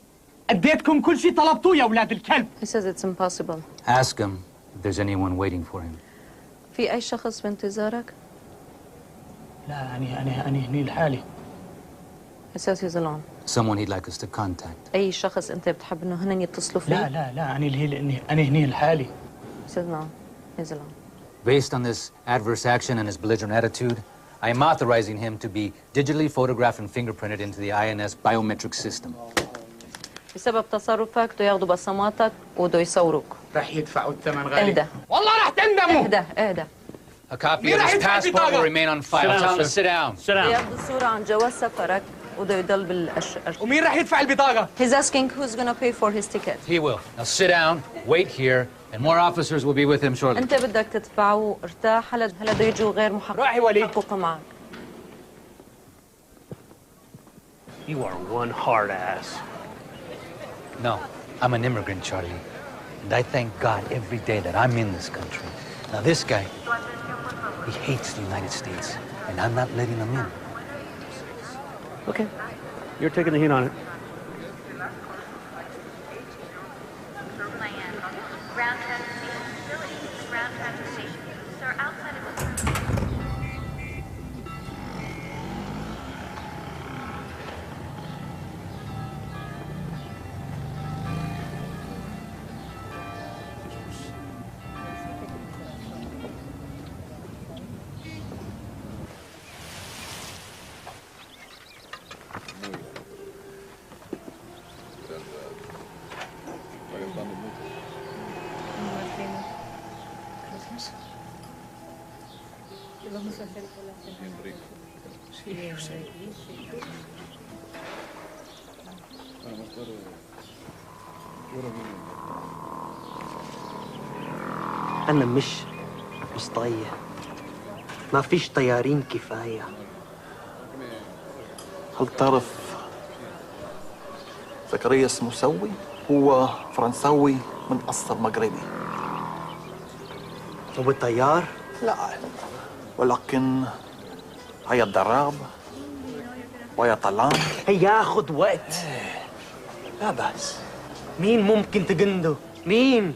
[SPEAKER 24] اديتكم كل شيء طلبتوه يا اولاد الكلب.
[SPEAKER 27] He says it's impossible.
[SPEAKER 25] Ask him if there's anyone waiting for him.
[SPEAKER 27] في أي شخص بانتظارك؟
[SPEAKER 24] لا أنا هني لحالي.
[SPEAKER 27] He says he's alone.
[SPEAKER 25] Someone he'd like us to contact.
[SPEAKER 27] أي شخص أنت بتحب إنه هن يتصلوا فيه؟
[SPEAKER 24] لا أنا هني لحالي.
[SPEAKER 27] He says no, he's alone.
[SPEAKER 25] Based on this adverse action and his belligerent attitude, I am authorizing him to be digitally photographed and fingerprinted into the INS biometric system.
[SPEAKER 27] بسبب تصرفك بده ياخذوا بصماتك وبده يصوروك.
[SPEAKER 24] رح يدفعوا الثمن غالي.
[SPEAKER 27] اهدى.
[SPEAKER 24] والله رح تندموا.
[SPEAKER 27] اهدى اهدى.
[SPEAKER 25] A copy of his passport will remain on file. Tell him to sit down.
[SPEAKER 27] بده ياخذوا صورة عن جواز سفرك وبده يضل بالأشهر.
[SPEAKER 24] ومين رح يدفع البطاقة؟
[SPEAKER 27] He's asking who's gonna pay for his ticket.
[SPEAKER 25] He will. Now sit down, wait here, and more officers will be with him shortly.
[SPEAKER 27] أنت بدك تدفعه وارتاح هلا بده يجوا غير محقق.
[SPEAKER 24] روحي وليد.
[SPEAKER 27] يحققوا معك.
[SPEAKER 23] You are one hard ass.
[SPEAKER 25] No, I'm an immigrant, Charlie. And I thank God every day that I'm in this country. Now this guy, he hates the United States, and I'm not letting him in.
[SPEAKER 23] Okay. You're taking the heat on it. أنا مش طايق. ما فيش طيارين كفاية.
[SPEAKER 2] هل تعرف زكريا الموسوي؟ هو فرنساوي من أصل مغربي.
[SPEAKER 23] هو طيار؟
[SPEAKER 2] لا، ولكن هيا الدراب ويا طلان.
[SPEAKER 23] هياخد وقت.
[SPEAKER 2] لا بأس.
[SPEAKER 23] مين ممكن تجنده؟ مين؟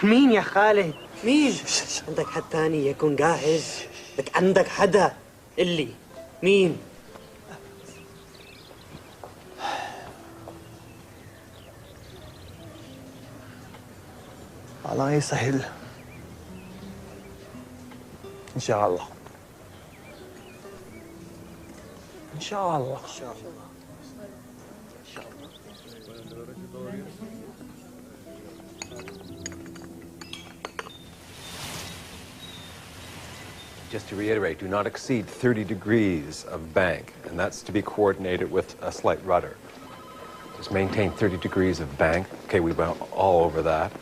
[SPEAKER 23] مين يا خالد؟ مين؟ عندك حد تاني يكون جاهز؟ لك عندك حدا اللي مين؟
[SPEAKER 2] الله يسهل إن شاء الله. إن شاء الله.
[SPEAKER 13] Just to reiterate, do not exceed 30 degrees of bank, and that's to be coordinated with a slight rudder. Just maintain 30 degrees of bank. Okay, we went all over that.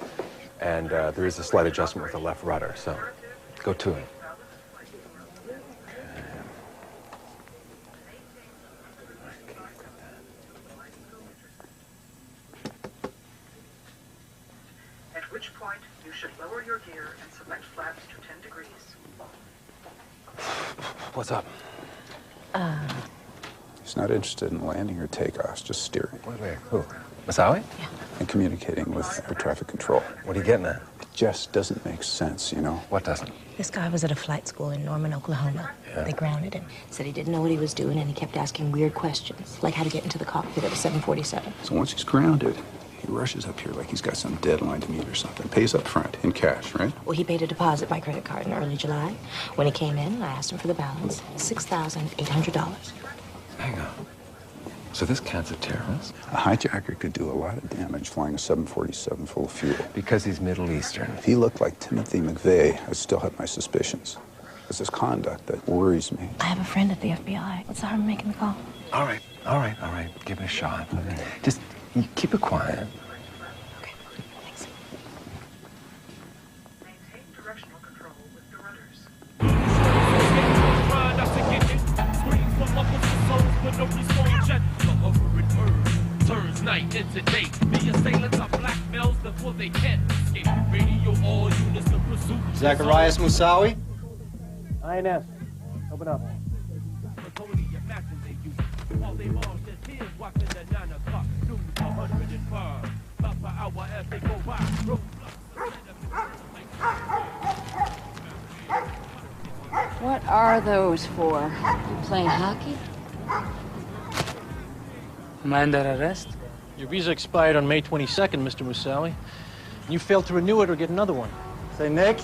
[SPEAKER 13] And there is a slight adjustment with the left rudder, so go to it.
[SPEAKER 16] At which point you should lower your gear and select flaps to 10 degrees.
[SPEAKER 13] What's up?
[SPEAKER 17] He's not interested in landing or takeoffs, just steering.
[SPEAKER 13] Wait, who? Masawi?
[SPEAKER 17] Yeah. And communicating with air traffic control.
[SPEAKER 13] What are you getting at?
[SPEAKER 17] It just doesn't make sense, you know?
[SPEAKER 13] What doesn't?
[SPEAKER 20] This guy was at a flight school in Norman, Oklahoma.
[SPEAKER 13] Yeah.
[SPEAKER 20] They grounded him. Said he didn't know what he was doing, and he kept asking weird questions, like how to get into the cockpit of a 747.
[SPEAKER 17] So once he's grounded, he rushes up here like he's got some deadline to meet or something. Pays up front, in cash, right?
[SPEAKER 20] Well, he paid a deposit by credit card in early July. When he came in, I asked him for the balance, $6,800.
[SPEAKER 13] Hang on. So this cat's a terrorist?
[SPEAKER 17] A hijacker could do a lot of damage flying a 747 full of fuel.
[SPEAKER 13] Because he's Middle Eastern.
[SPEAKER 17] If he looked like Timothy McVeigh, I still have my suspicions. It's his conduct that worries me.
[SPEAKER 20] I have a friend at the FBI. What's the harm in making the call?
[SPEAKER 13] All right. Give it a shot. Just keep it quiet.
[SPEAKER 20] Okay, thanks.
[SPEAKER 16] Maintain directional control with the rudders.
[SPEAKER 21] Turns night into day. The assailants are blackmails before they can escape. Radio all units in pursuit.
[SPEAKER 23] Zacharias Musawi?
[SPEAKER 24] INS. Open up.
[SPEAKER 21] While they march their tears watching the 9 o'clock news 105 miles per hour as they go by.
[SPEAKER 27] What are those for? You playing hockey?
[SPEAKER 24] Am I under arrest?
[SPEAKER 26] Your visa expired on May 22nd, Mr. Musawi. You failed to renew it or get another one.
[SPEAKER 24] Say, Nick?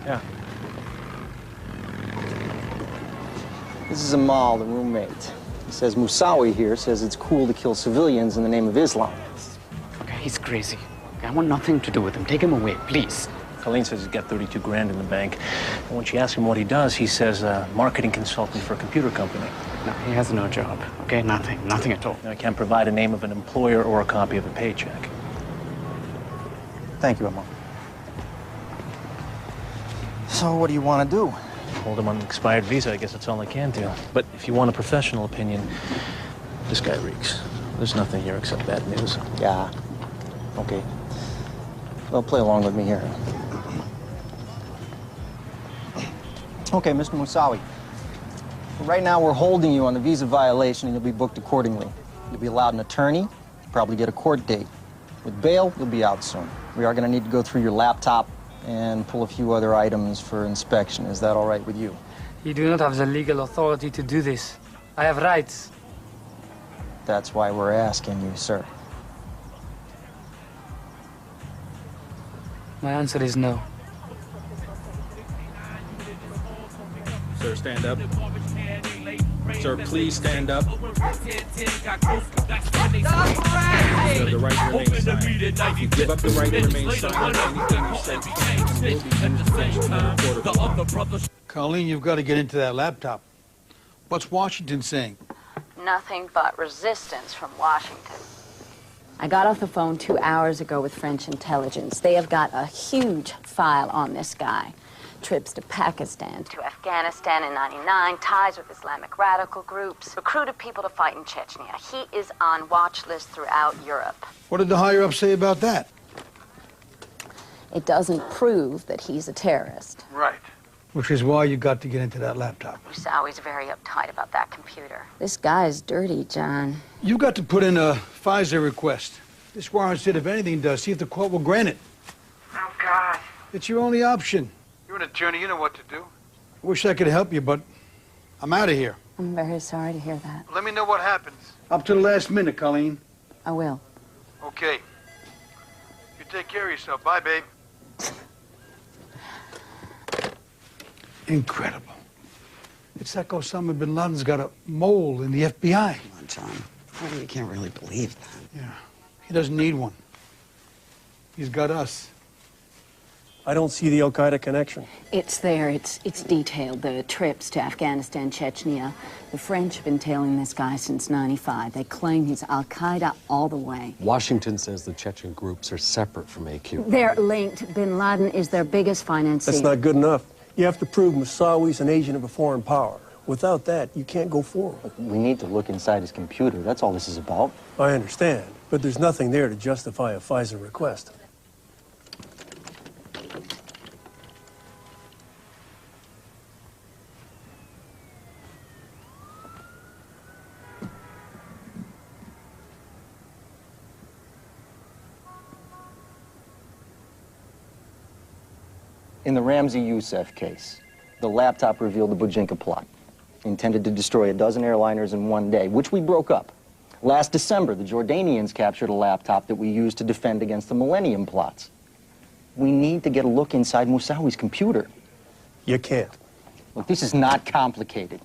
[SPEAKER 26] Yeah.
[SPEAKER 1] This is Amal, the roommate. He says Musawi here says it's cool to kill civilians in the name of Islam.
[SPEAKER 4] Okay, he's crazy. Okay, I want nothing to do with him. Take him away, please.
[SPEAKER 26] Colleen says he's got 32 grand in the bank. And when she asks him what he does, he says marketing consultant for a computer company.
[SPEAKER 4] No, he has no job. Okay, nothing at all.
[SPEAKER 26] I can't provide a name of an employer or a copy of a paycheck.
[SPEAKER 1] Thank you, Amal. So what do you want to do?
[SPEAKER 26] Hold him on an expired visa, I guess that's all I can do. But if you want a professional opinion, this guy reeks. There's nothing here except bad news.
[SPEAKER 1] Yeah. Okay. Well, play along with me here. Okay, Mr. Musawi. Right now, we're holding you on the visa violation, and you'll be booked accordingly. You'll be allowed an attorney, probably get a court date. With bail, you'll be out soon. We are going to need to go through your laptop and pull a few other items for inspection. Is that all right with you?
[SPEAKER 4] You do not have the legal authority to do this. I have rights.
[SPEAKER 1] That's why we're asking you, sir.
[SPEAKER 4] My answer is no.
[SPEAKER 11] Sir, stand up. Sir, please stand up. You have the right to remain silent. If you give up the right to remain silent, anything you said can and will be used against you in a court of law.
[SPEAKER 8] Colleen, you've got to get into that laptop. What's Washington saying?
[SPEAKER 27] Nothing but resistance from Washington. I got off the phone 2 hours ago with French intelligence. They have got a huge file on this guy. Trips to Pakistan, to Afghanistan in '99, ties with Islamic radical groups, recruited people to fight in Chechnya. He is on watch lists throughout Europe.
[SPEAKER 8] What did the higher-ups say about that?
[SPEAKER 27] It doesn't prove that he's a terrorist.
[SPEAKER 8] Right. Which is why you got to get into that laptop.
[SPEAKER 27] Musawi's very uptight about that computer. This guy's dirty, John.
[SPEAKER 8] You got to put in a FISA request. This warrant said if anything does, see if the court will grant it.
[SPEAKER 22] Oh, God.
[SPEAKER 8] It's your only option. You're an attorney, you know what to do. I wish I could help you, but I'm out of here.
[SPEAKER 27] I'm very sorry to hear that.
[SPEAKER 8] Let me know what happens. Up to the last minute, Colleen.
[SPEAKER 27] I will.
[SPEAKER 8] Okay. You take care of yourself. Bye, babe. Incredible. It's like Osama bin Laden's got a mole in the FBI.
[SPEAKER 12] Come on, John. You can't really believe that.
[SPEAKER 8] Yeah. He doesn't need one. He's got us.
[SPEAKER 5] I don't see the Al-Qaeda connection.
[SPEAKER 27] It's there. It's detailed. The trips to Afghanistan, Chechnya. The French have been tailing this guy since '95. They claim he's Al-Qaeda all the way.
[SPEAKER 6] Washington says the Chechen groups are separate from AQ.
[SPEAKER 27] They're linked. Bin Laden is their biggest financier.
[SPEAKER 5] That's not good enough. You have to prove Musawi's an agent of a foreign power. Without that, you can't go forward.
[SPEAKER 1] We need to look inside his computer. That's all this is about.
[SPEAKER 5] I understand, but there's nothing there to justify a FISA request.
[SPEAKER 1] In the Ramzi Youssef case, the laptop revealed the Bujinka plot, intended to destroy a dozen airliners in one day, which we broke up. Last December, the Jordanians captured a laptop that we used to defend against the Millennium plots. We need to get a look inside Musawi's computer.
[SPEAKER 5] You can't.
[SPEAKER 1] Look, this is not complicated.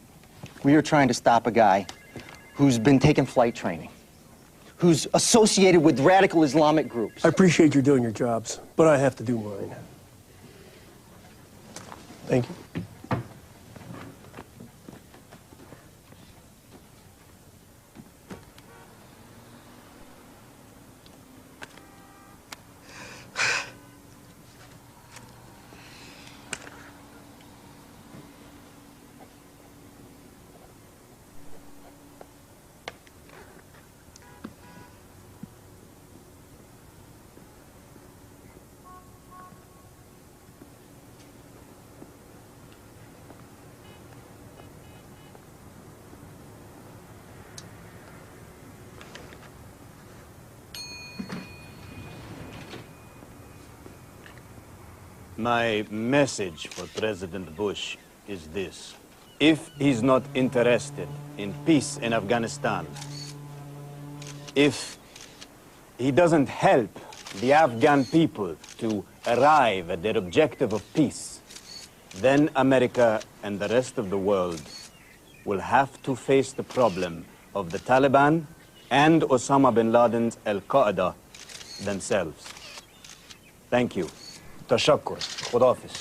[SPEAKER 1] We are trying to stop a guy who's been taking flight training, who's associated with radical Islamic groups.
[SPEAKER 5] I appreciate you doing your jobs, but I have to do mine. Thank you.
[SPEAKER 10] My message for President Bush is this. If he's not interested in peace in Afghanistan, if he doesn't help the Afghan people to arrive at their objective of peace, then America and the rest of the world will have to face the problem of the Taliban and Osama bin Laden's Al-Qaeda themselves. Thank you. Tashakkur. Khudafis.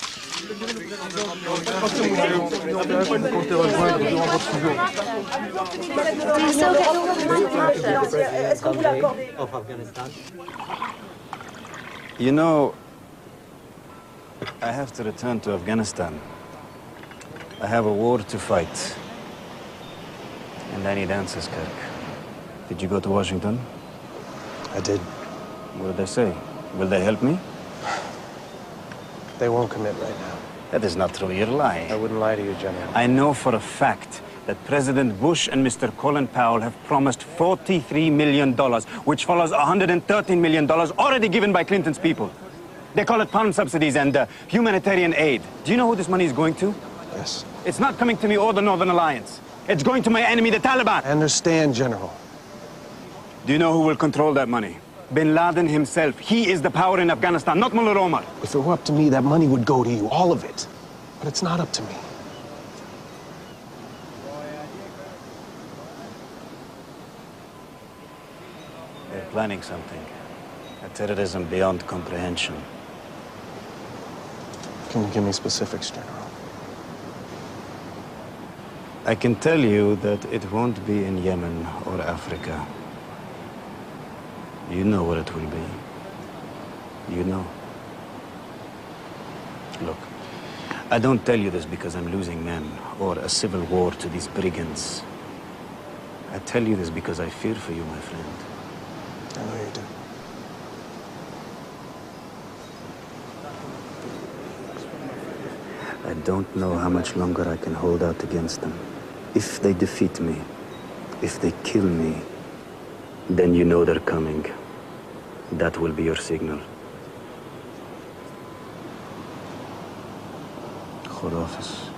[SPEAKER 10] You know, I have to return to Afghanistan. I have a war to fight. And I need answers, Kirk. Did you go to Washington?
[SPEAKER 6] I did.
[SPEAKER 10] What did they say? Will they help me?
[SPEAKER 6] They won't commit right now.
[SPEAKER 10] That is not true. You're lying.
[SPEAKER 6] I wouldn't lie to you, General.
[SPEAKER 10] I know for a fact that President Bush and Mr. Colin Powell have promised $43 million, which follows $113 million already given by Clinton's people. They call it palm subsidies and humanitarian aid. Do you know who this money is going to?
[SPEAKER 6] Yes.
[SPEAKER 10] It's not coming to me or the Northern Alliance. It's going to my enemy, the Taliban.
[SPEAKER 6] I understand, General.
[SPEAKER 10] Do you know who will control that money? Bin Laden himself. He is the power in Afghanistan, not Mullah Omar.
[SPEAKER 6] If it were up to me, that money would go to you, all of it. But it's not up to me.
[SPEAKER 10] They're planning something. A terrorism beyond comprehension.
[SPEAKER 6] Can you give me specifics, General?
[SPEAKER 10] I can tell you that it won't be in Yemen or Africa. You know what it will be. You know. Look, I don't tell you this because I'm losing men or a civil war to these brigands. I tell you this because I fear for you, my friend.
[SPEAKER 6] I know you do.
[SPEAKER 10] I don't know how much longer I can hold out against them. If they defeat me, if they kill me, then you know they're coming. That will be your signal. Khudafis.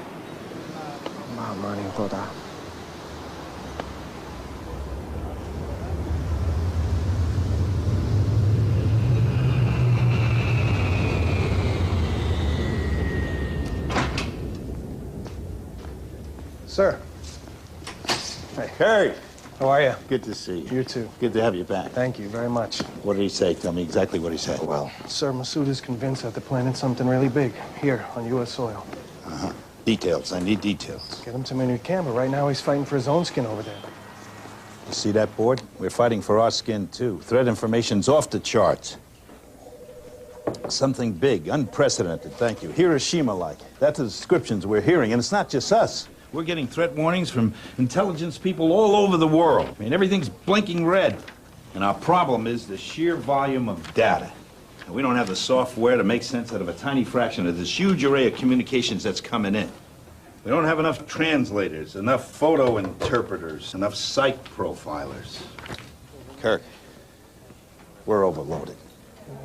[SPEAKER 6] Mani Khuda. Sir.
[SPEAKER 3] Hey, Harry.
[SPEAKER 6] How are you?
[SPEAKER 3] Good to see you.
[SPEAKER 6] You too.
[SPEAKER 3] Good to have you back.
[SPEAKER 6] Thank you very much.
[SPEAKER 3] What did he say? Tell me exactly what he said.
[SPEAKER 6] Well, Sir, Massoud is convinced that they're planning something really big here on U.S. soil.
[SPEAKER 3] Uh-huh. Details. I need details.
[SPEAKER 6] Get him to my new camp, but right now he's fighting for his own skin over there.
[SPEAKER 3] You see that board? We're fighting for our skin, too. Threat information's off the charts. Something big, unprecedented, thank you. Hiroshima-like. That's the descriptions we're hearing, and it's not just us. We're getting threat warnings from intelligence people all over the world. I mean, everything's blinking red. And our problem is the sheer volume of data. And we don't have the software to make sense out of a tiny fraction of this huge array of communications that's coming in. We don't have enough translators, enough photo interpreters, enough site profilers. Kirk, we're overloaded.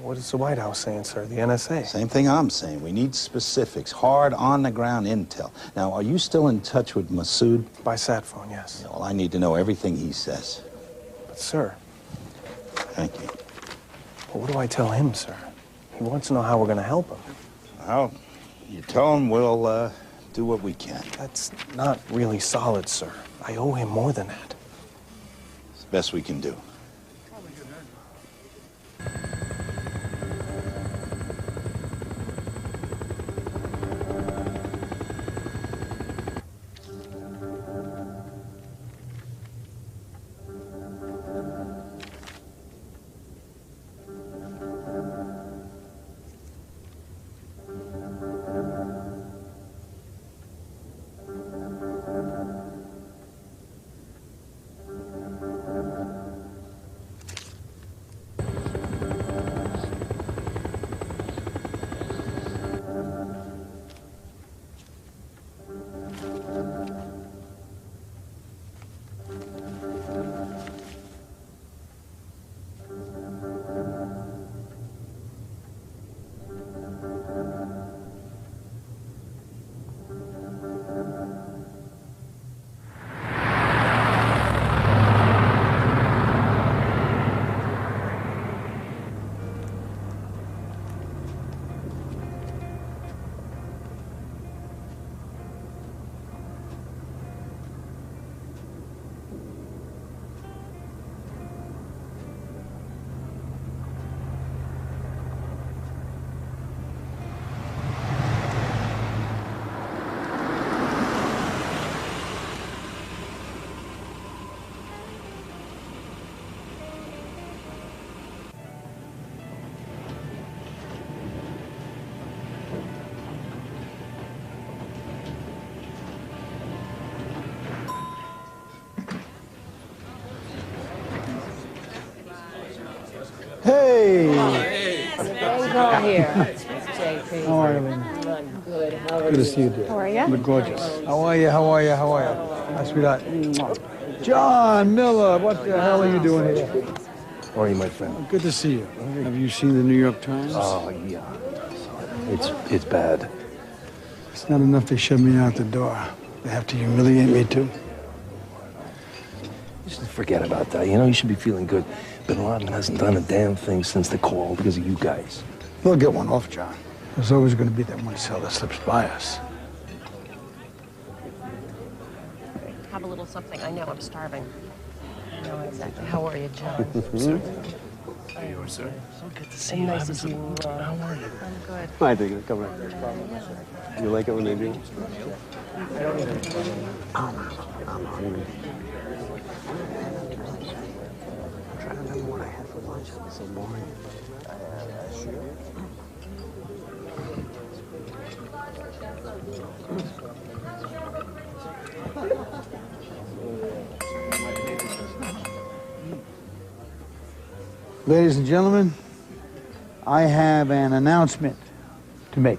[SPEAKER 6] What is the White House saying, sir? The NSA?
[SPEAKER 3] Same thing I'm saying. We need specifics, hard, on-the-ground intel. Now, are you still in touch with Massoud?
[SPEAKER 6] By sat phone, yes.
[SPEAKER 3] Yeah, well, I need to know everything he says.
[SPEAKER 6] But, sir...
[SPEAKER 3] Thank you.
[SPEAKER 6] Well, what do I tell him, sir? He wants to know how we're going to help him.
[SPEAKER 3] Well, you tell him we'll, do what we can.
[SPEAKER 6] That's not really solid, sir. I owe him more than that.
[SPEAKER 3] It's the best we can do.
[SPEAKER 7] Not here. JP.
[SPEAKER 8] How are you, Lena?
[SPEAKER 7] I'm good. How are
[SPEAKER 8] Good to see you, dear.
[SPEAKER 7] How are you?
[SPEAKER 8] You're gorgeous. How are you? How are you? How are you? Hi, sweetheart. John Miller, what the hell are you doing here?
[SPEAKER 9] How are you, my friend?
[SPEAKER 8] Good to see you. Have you seen the New York Times?
[SPEAKER 9] Oh, yeah. It's bad.
[SPEAKER 8] It's not enough they shove me out the door. They have to humiliate me, too.
[SPEAKER 9] Just forget about that. You know, you should be feeling good. Bin Laden hasn't done a damn thing since the call because of you guys.
[SPEAKER 8] We'll get one off, John. There's always going to be that one cell that slips by us.
[SPEAKER 7] Have a little something. I know I'm starving. I know exactly. How are you, John?
[SPEAKER 9] Sir?
[SPEAKER 7] How are you,
[SPEAKER 9] sir?
[SPEAKER 7] So good to see you. Nice to see you.
[SPEAKER 9] How are you?
[SPEAKER 7] I'm good.
[SPEAKER 9] Hi, take it. Come right. You like it when they do?
[SPEAKER 7] I don't even.
[SPEAKER 9] I'm trying to remember what I had for lunch. It's so boring.
[SPEAKER 8] Ladies and gentlemen, I have an announcement to make.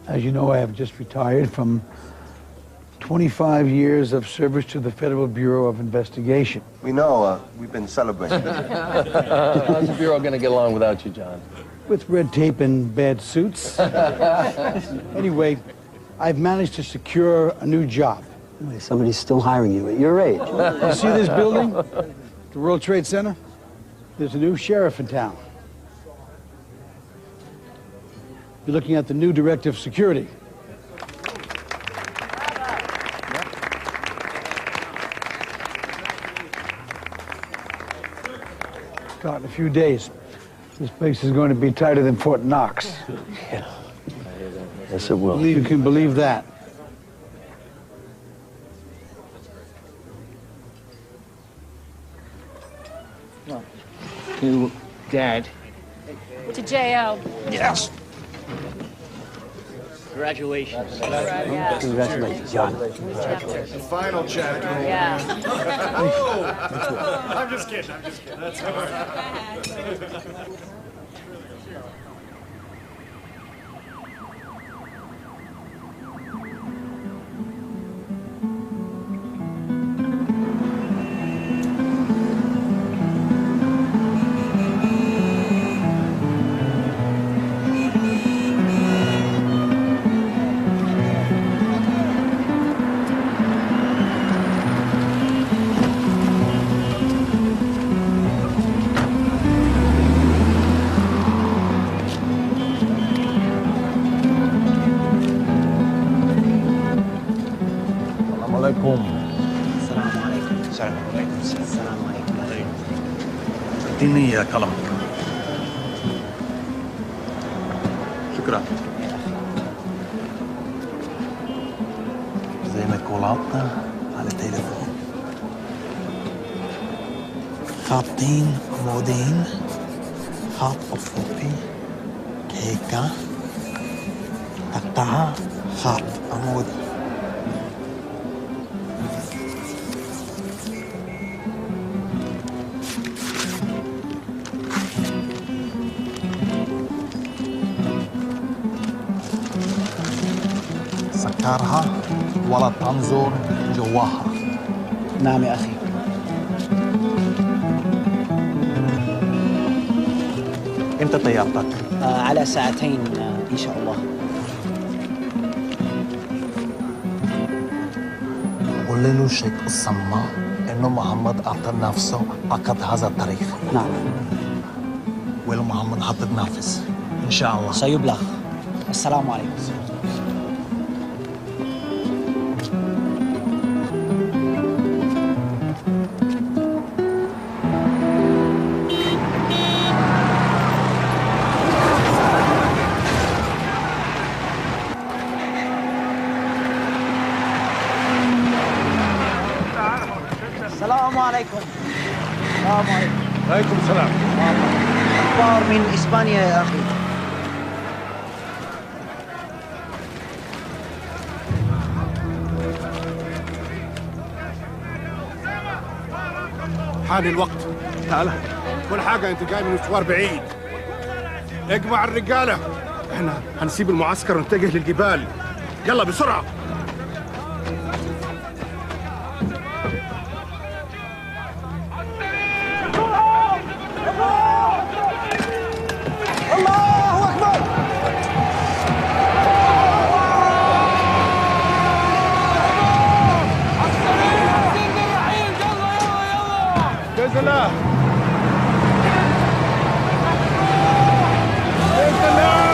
[SPEAKER 8] As you know, I have just retired from 25 years of service to the Federal Bureau of Investigation.
[SPEAKER 14] We know, we've been celebrating.
[SPEAKER 9] How's the Bureau going to get along without you, John?
[SPEAKER 8] With red tape and bad suits. Anyway, I've managed to secure a new job.
[SPEAKER 9] Somebody's still hiring you at your age.
[SPEAKER 8] You see this building? The World Trade Center? There's a new sheriff in town. You're looking at the new director of security. God, in a few days, this place is going to be tighter than Fort Knox.
[SPEAKER 9] Yeah. Yes, it will.
[SPEAKER 8] You can believe that.
[SPEAKER 4] To Dad.
[SPEAKER 7] To J.O.
[SPEAKER 4] Yes. Congratulations.
[SPEAKER 7] Yeah.
[SPEAKER 9] Congratulations, John.
[SPEAKER 7] The
[SPEAKER 14] final chapter.
[SPEAKER 7] Yeah.
[SPEAKER 14] I'm just kidding. That's all right.
[SPEAKER 17] اديني قلم. شكرا. زي ما كولاتنا على التليفون. خطين عمودين، خط أفقي، هيك، تقطعها خط عمودي. سكرها ولا تنظر جواها.
[SPEAKER 8] نعم يا أخي.
[SPEAKER 17] امتى طيارتك؟
[SPEAKER 15] على ساعتين إن شاء الله.
[SPEAKER 17] قول له شيء الصماء إنه محمد أعطى نفسه عقد هذا التاريخ.
[SPEAKER 15] نعم.
[SPEAKER 17] ولو محمد حط نفس إن شاء الله.
[SPEAKER 15] سيبلغ. السلام عليكم. السلام عليكم. السلام عليكم.
[SPEAKER 3] عليكم السلام.
[SPEAKER 15] أخبار من إسبانيا يا أخي.
[SPEAKER 18] حان الوقت. تعال كل حاجة أنت جاي من مشوار بعيد.
[SPEAKER 2] اجمع الرجالة. احنا هنسيب المعسكر ونتجه للجبال. يلا بسرعة.
[SPEAKER 5] الله أكبر.
[SPEAKER 2] بإذن الله. بإذن الله.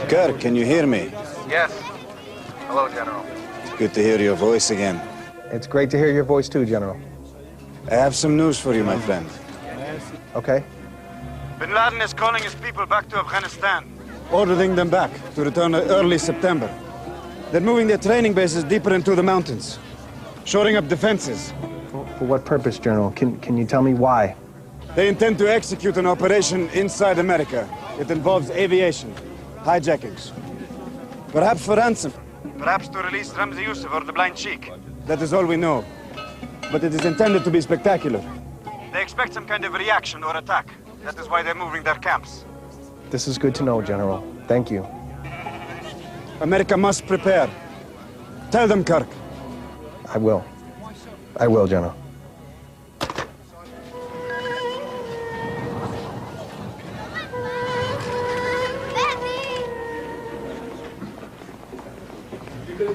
[SPEAKER 13] Kirk, can you hear me?
[SPEAKER 16] Yes. Hello, General.
[SPEAKER 13] Good to hear your voice again.
[SPEAKER 6] It's great to hear your voice too, General.
[SPEAKER 13] I have some news for you, my friend.
[SPEAKER 6] Okay.
[SPEAKER 13] Bin Laden is calling his people back to Afghanistan. Ordering them back to return early September. They're moving their training bases deeper into the mountains, shoring up defenses.
[SPEAKER 6] For what purpose, General? Can you tell me why?
[SPEAKER 13] They intend to execute an operation inside America. It involves aviation, hijackings. Perhaps for ransom. Perhaps to release Ramzi Youssef or the Blind Sheik. That is all we know. But it is intended to be spectacular. They expect some kind of reaction or attack. That is why they're moving their camps.
[SPEAKER 6] This is good to know, General. Thank you.
[SPEAKER 13] America must prepare. Tell them, Kirk.
[SPEAKER 6] I will. I will, General.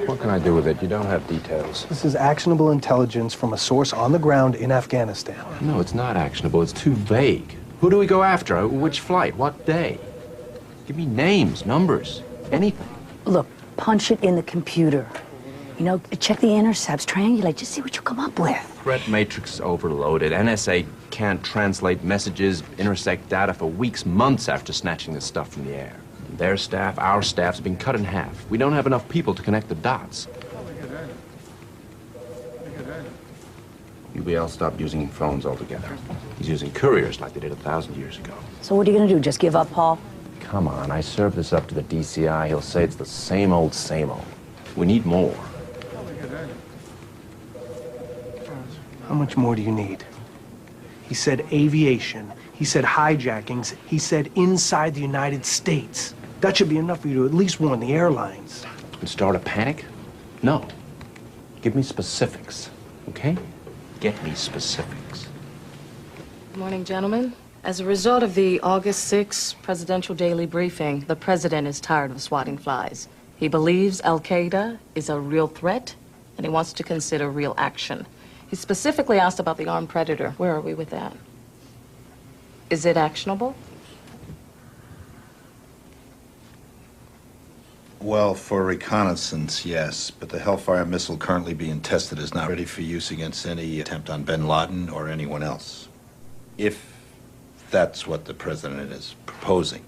[SPEAKER 18] What can I do with it? You don't have details.
[SPEAKER 6] This is actionable intelligence from a source on the ground in Afghanistan.
[SPEAKER 18] No, it's not actionable. It's too vague. Who do we go after? Which flight? What day? Give me names, numbers, anything.
[SPEAKER 27] Look, punch it in the computer. You know, check the intercepts, triangulate, just see what you come up with.
[SPEAKER 18] Threat matrix overloaded. NSA can't translate messages, intersect data for weeks, months after snatching this stuff from the air. Their staff, our staff's been cut in half. We don't have enough people to connect the dots. UBL stopped using phones altogether. He's using couriers like they did 1,000 years ago.
[SPEAKER 27] So what are you gonna do, just give up, Paul?
[SPEAKER 18] Come on, I serve this up to the DCI. He'll say it's the same old, same old. We need more.
[SPEAKER 5] How much more do you need? He said aviation. He said hijackings. He said inside the United States. That should be enough for you to at least warn the airlines.
[SPEAKER 18] And start a panic? No. Give me specifics, okay? Get me specifics.
[SPEAKER 7] Good morning, gentlemen. As a result of the August 6th presidential daily briefing, the president is tired of swatting flies. He believes Al-Qaeda is a real threat, and he wants to consider real action. He specifically asked about the armed predator. Where are we with that? Is it actionable?
[SPEAKER 3] Well, for reconnaissance, yes, but the Hellfire missile currently being tested is not ready for use against any attempt on bin Laden or anyone else. If that's what the president is proposing.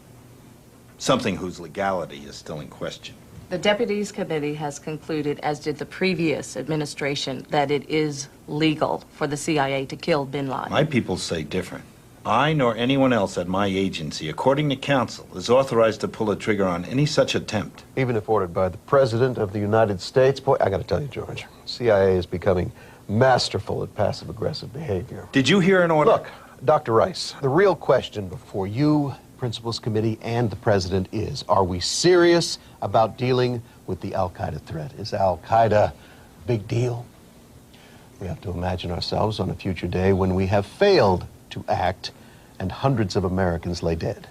[SPEAKER 3] Something whose legality is still in question.
[SPEAKER 7] The Deputies Committee has concluded, as did the previous administration, that it is legal for the CIA to kill bin Laden.
[SPEAKER 3] My people say different. I nor anyone else at my agency, according to counsel, is authorized to pull a trigger on any such attempt.
[SPEAKER 19] Even if ordered by the President of the United States. Boy, I gotta tell you, George, CIA is becoming masterful at passive-aggressive behavior.
[SPEAKER 3] Did you hear an order?
[SPEAKER 19] Look, Dr. Rice, the real question before you, Principals Committee, and the President is, are we serious about dealing with the Al-Qaeda threat? Is Al-Qaeda a big deal? We have to imagine ourselves on a future day when we have failed to act and hundreds of Americans lay dead.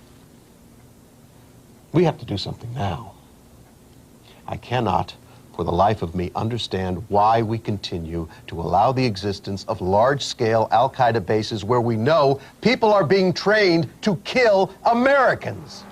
[SPEAKER 19] We have to do something now. I cannot, for the life of me, understand why we continue to allow the existence of large-scale Al-Qaeda bases where we know people are being trained to kill Americans.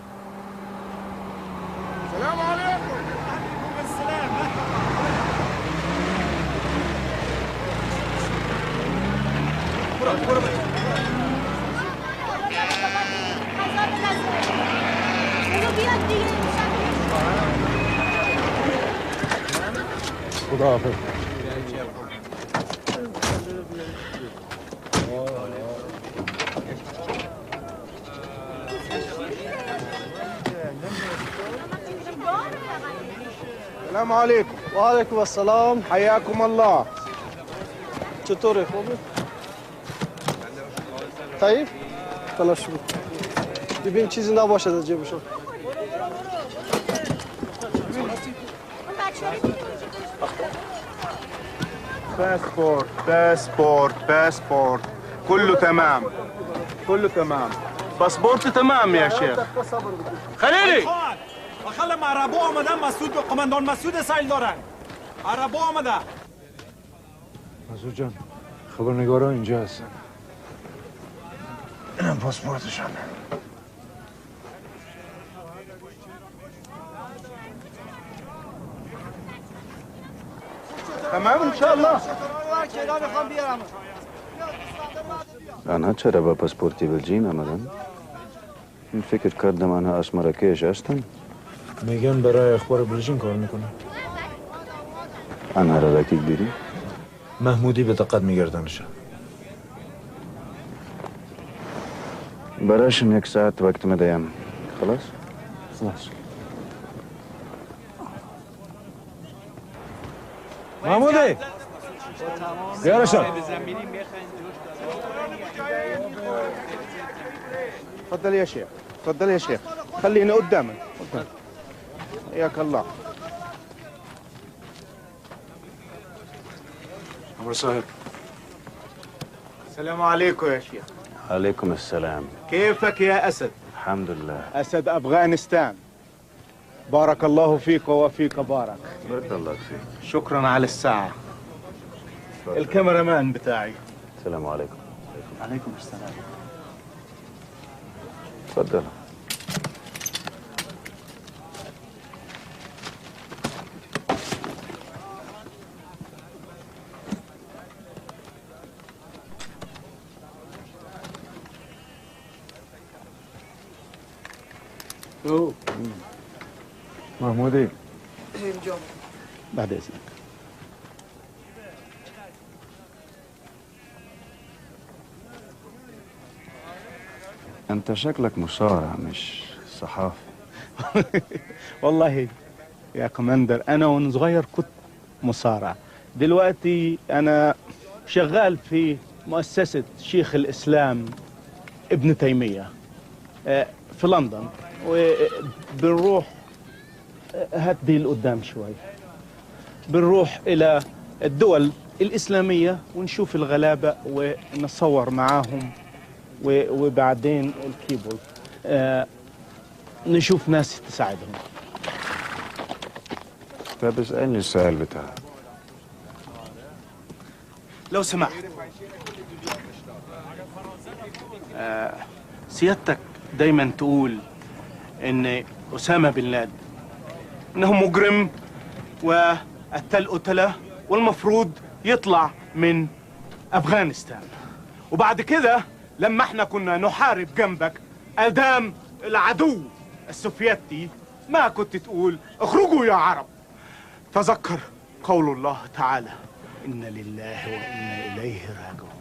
[SPEAKER 8] خداحافظ.
[SPEAKER 2] السلام عليكم.
[SPEAKER 6] وعليكم السلام.
[SPEAKER 2] حياكم الله.
[SPEAKER 6] چطوره خوبه؟ طيب؟ تلاش بود. ببین چیزی نباشه در جیبشون.
[SPEAKER 2] باسبورت كله تمام كله تمام باسبورت تمام يا شيخ خليلي
[SPEAKER 11] خلم عربو آمدن مسعود قماندان مسعود سیل دارن عربو آمدن
[SPEAKER 20] مسعود جان خبرنگارا اینجا هستن
[SPEAKER 2] اینم پاسپورتشان تمام ان شاء الله
[SPEAKER 17] آنها چرا با پاسپورتی بلژیم آمدن؟ این فکر کردم آنها از مراکش هستن؟
[SPEAKER 20] میگن برای اخبار بلژیم کار میکنه.
[SPEAKER 17] آنها را وکیل بیری؟
[SPEAKER 20] محمودی به دقت میگردنشن.
[SPEAKER 17] برایشون 1 ساعت وقت میدیم. خلاص؟
[SPEAKER 20] خلاص. محمودی بیارشان.
[SPEAKER 2] تفضل يا شيخ تفضل يا شيخ خلينا قدامك حياك الله
[SPEAKER 20] عمر صاحب
[SPEAKER 2] السلام عليكم يا شيخ.
[SPEAKER 17] عليكم السلام.
[SPEAKER 2] كيفك يا أسد؟
[SPEAKER 17] الحمد لله.
[SPEAKER 2] أسد أفغانستان. بارك الله فيك وفيك بارك.
[SPEAKER 17] بارك الله فيك.
[SPEAKER 2] شكرا على الساعة. الكاميرا مان بتاعي.
[SPEAKER 17] السلام عليكم.
[SPEAKER 2] عليكم السلام.
[SPEAKER 17] تفضل.
[SPEAKER 20] محمودي
[SPEAKER 2] بعد إذنك.
[SPEAKER 17] أنت شكلك مصارع مش صحافي.
[SPEAKER 2] والله يا كوماندر أنا وأنا صغير كنت مصارع. دلوقتي أنا شغال في مؤسسة شيخ الإسلام ابن تيمية في لندن وبنروح هدي لقدام شوي بنروح إلى الدول الإسلامية ونشوف الغلابة ونصور معاهم وبعدين الكيبل نشوف ناس تساعدهم.
[SPEAKER 17] طب اسألني السؤال بتاعك.
[SPEAKER 2] لو سمحت سيادتك دايما تقول ان أسامة بن لادن انه مجرم وقتل قتلة والمفروض يطلع من افغانستان، وبعد كده لما احنا كنا نحارب جنبك ادام العدو السوفيتي ما كنت تقول اخرجوا يا عرب. تذكر قول الله تعالى إن لله وإنا إليه راجعون.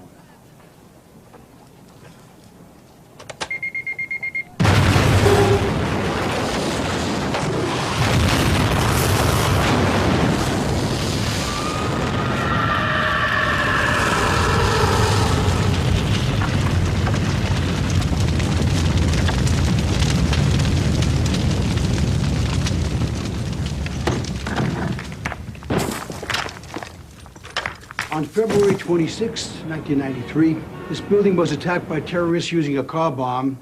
[SPEAKER 8] On February 26, 1993, this building was attacked by terrorists using a car bomb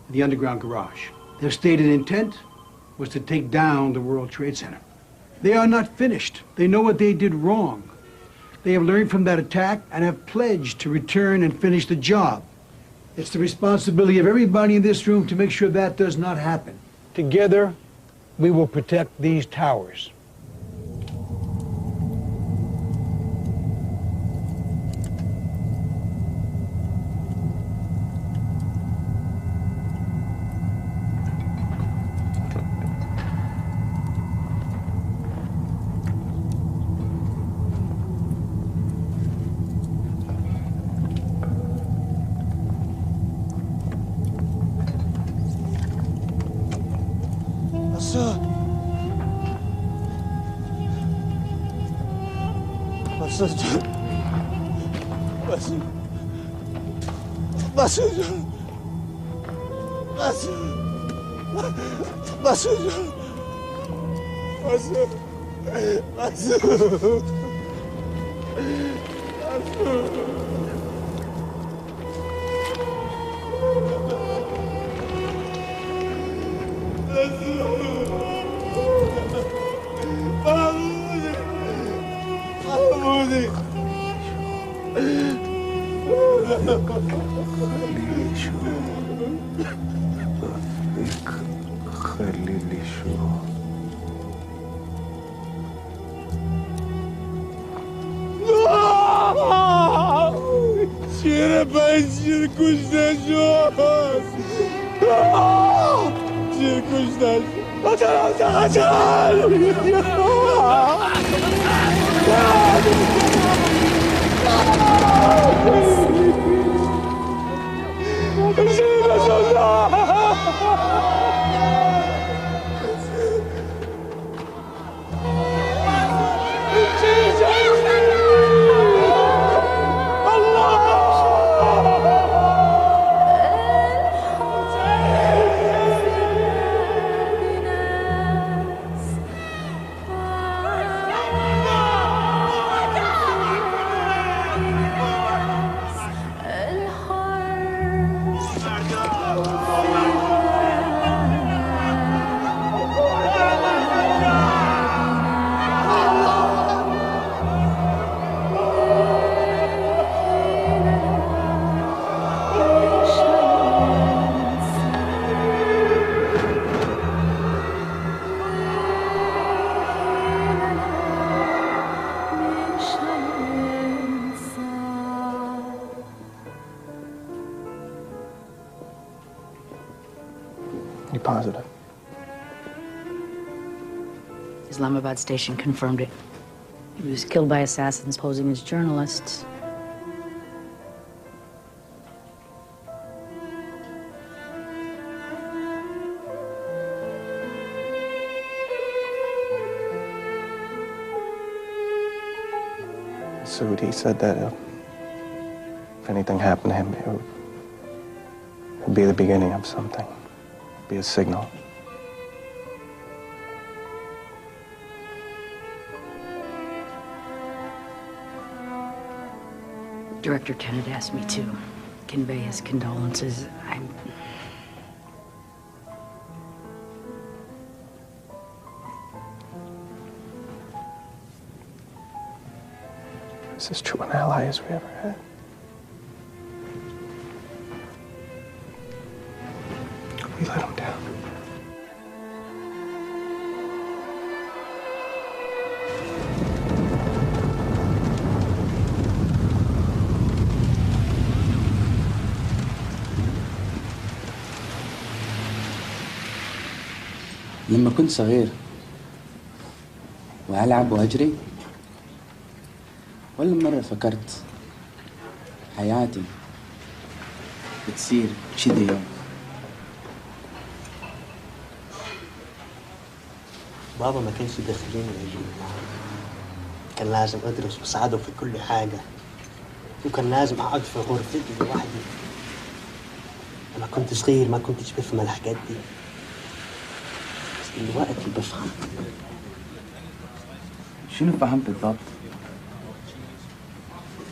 [SPEAKER 8] in the underground garage. Their stated intent was to take down the World Trade Center. They are not finished. They know what they did wrong. They have learned from that attack and have pledged to return and finish the job. It's the responsibility of everybody in this room to make sure that does not happen. Together, we will protect these towers.
[SPEAKER 11] مسعود مسعود مسعود مسعود مسعود مسعود مسعود
[SPEAKER 20] خليلي شو
[SPEAKER 11] شير بشير كشتاش شير كشتاش
[SPEAKER 5] You positive?
[SPEAKER 12] Islamabad station confirmed it. He was killed by assassins posing as journalists.
[SPEAKER 5] Masood, he said that if anything happened to him, it would be the beginning of something. Be a signal.
[SPEAKER 12] Director Tenet asked me to convey his condolences.
[SPEAKER 5] Is as true an ally as we ever had? We let him down.
[SPEAKER 4] لما كنت صغير وألعب وأجري ولا مرة فكرت حياتي بتصير كذا يوم.
[SPEAKER 15] بابا ما كانش يدخليني الجامعة، كان لازم أدرس وأساعده في كل حاجة، وكان لازم أقعد في غرفتي لوحدي. أنا كنت صغير ما كنتش بفهم الحاجات دي، بس دلوقتي بفهم.
[SPEAKER 4] شنو فهمت بالضبط؟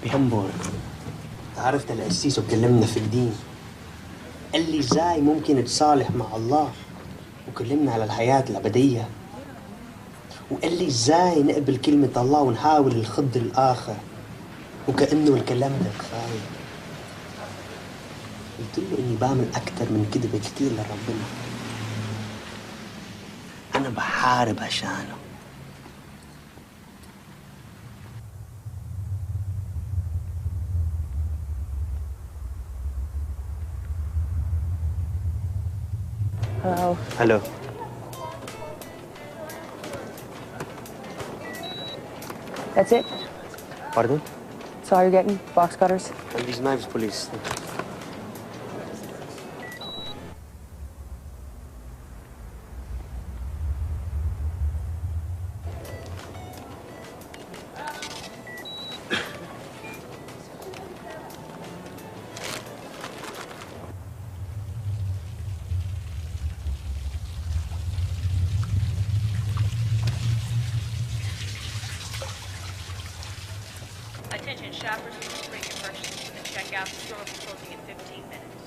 [SPEAKER 15] بهامبورغ تعرفت القسيس وكلمنا في الدين، قال لي ازاي ممكن نتصالح مع الله، وكلمنا على الحياة الأبدية، وقال لي ازاي نقبل كلمة الله ونحاول الخض الآخر وكأنه الكلام ده كفاية. قلت له إني بعمل أكتر من كده بكتير لربنا، أنا بحارب عشانه.
[SPEAKER 12] Hello.
[SPEAKER 15] Hello.
[SPEAKER 12] That's it?
[SPEAKER 15] Pardon?
[SPEAKER 12] That's all you're getting? Box cutters?
[SPEAKER 15] And these knives, police.
[SPEAKER 1] shoppers can complete your purchases and check out. The store will be closing in 15 minutes.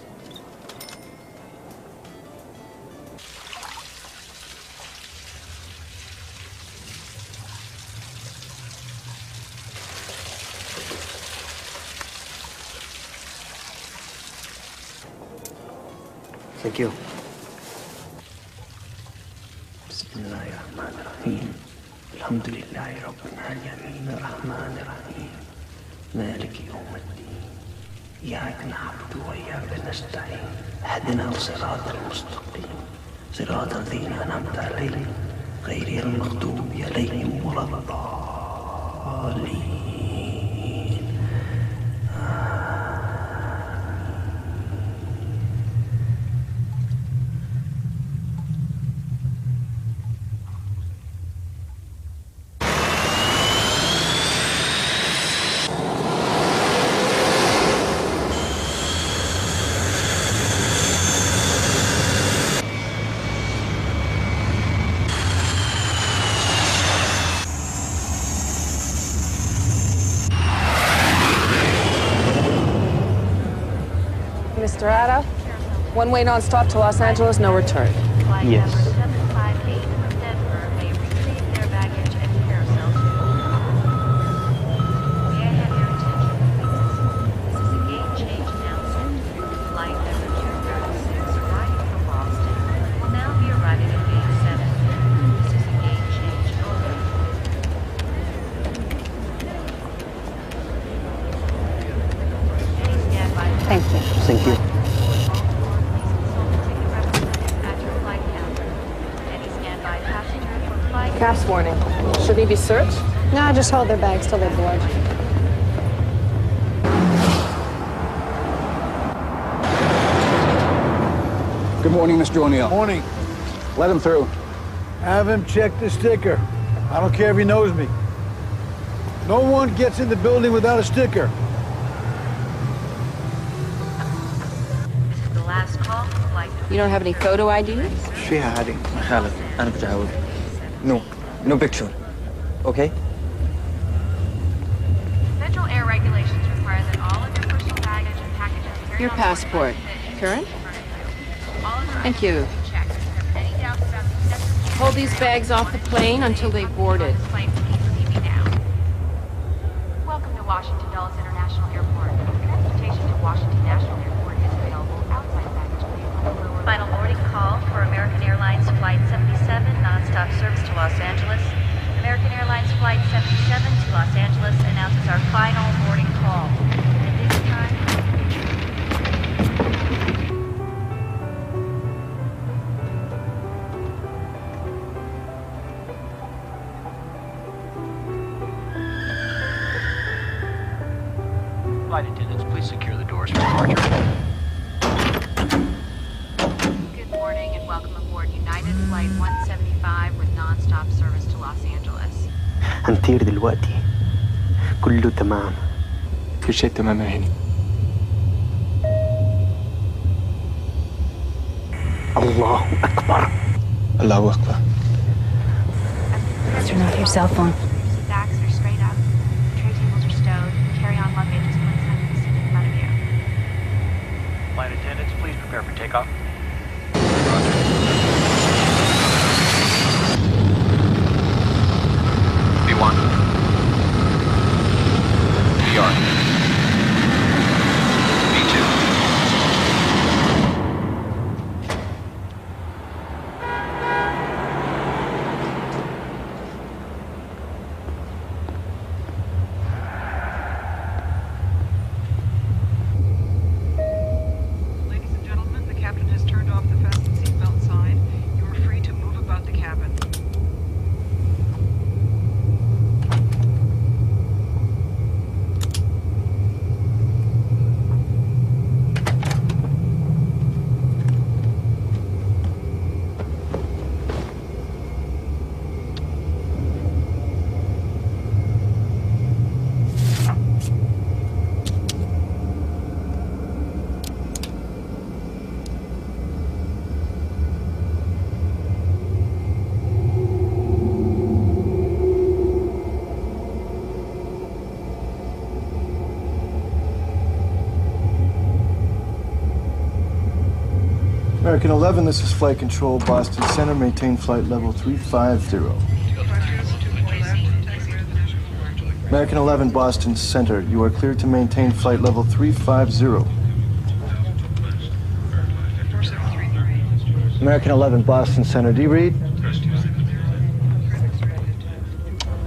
[SPEAKER 9] Thank you. بسم الله الرحمن الرحيم الحمد لله رب العالمين الرحمن الرحيم مالك يوم الدين إياك نعبد وإياك نستعين اهدنا الصراط المستقيم صراط الذين أنعمت عليهم غير المغضوب عليهم ولا الضالين.
[SPEAKER 21] Mr. Atta, one-way non-stop to Los Angeles, no return.
[SPEAKER 9] Yes.
[SPEAKER 21] Thank you.
[SPEAKER 9] Thank you.
[SPEAKER 21] Caps warning. Should he be searched?
[SPEAKER 22] No, just hold their bags till they're bored.
[SPEAKER 8] Good morning, Mr. O'Neill.
[SPEAKER 23] Morning.
[SPEAKER 8] Let him through.
[SPEAKER 23] Have him check the sticker. I don't care if he knows me. No one gets in the building without a sticker.
[SPEAKER 1] The last call for flight.
[SPEAKER 21] You don't have any photo IDs?
[SPEAKER 9] فيها عادي ما خالف أنا بتعود. No picture. Okay?
[SPEAKER 1] Federal air regulations require that all of your personal baggage and packages
[SPEAKER 21] Your passport. Current? Thank you. Hold these bags off the plane until they've boarded.
[SPEAKER 1] Welcome to Washington Dulles International Airport. Transportation to Washington National Airport is available outside baggage claim. Final boarding call for American Airlines Flight 77, nonstop service to Los Angeles. American Airlines Flight 77 to Los Angeles announces our final boarding call. At this time,
[SPEAKER 24] Flight attendants, please secure the doors for departure.
[SPEAKER 1] good morning and welcome aboard United Flight 175 with nonstop service to Los Angeles.
[SPEAKER 9] هنطير دلوقتي. كله تمام. كل شيء تمام يا هاني. الله أكبر. الله أكبر.
[SPEAKER 12] Turn off your cell phone.
[SPEAKER 1] Backs are straight up. Tray tables are stowed. Carry-on luggage is placed under the seat in front of you.
[SPEAKER 24] Flight attendants, please prepare for takeoff.
[SPEAKER 18] B1. PR. B2.
[SPEAKER 24] Ladies and gentlemen, the captain has turned
[SPEAKER 6] American 11, this is Flight Control, Boston Center. Maintain flight level 350. American 11, Boston Center. You are cleared to maintain flight level 350. American 11, Boston Center. Do you read?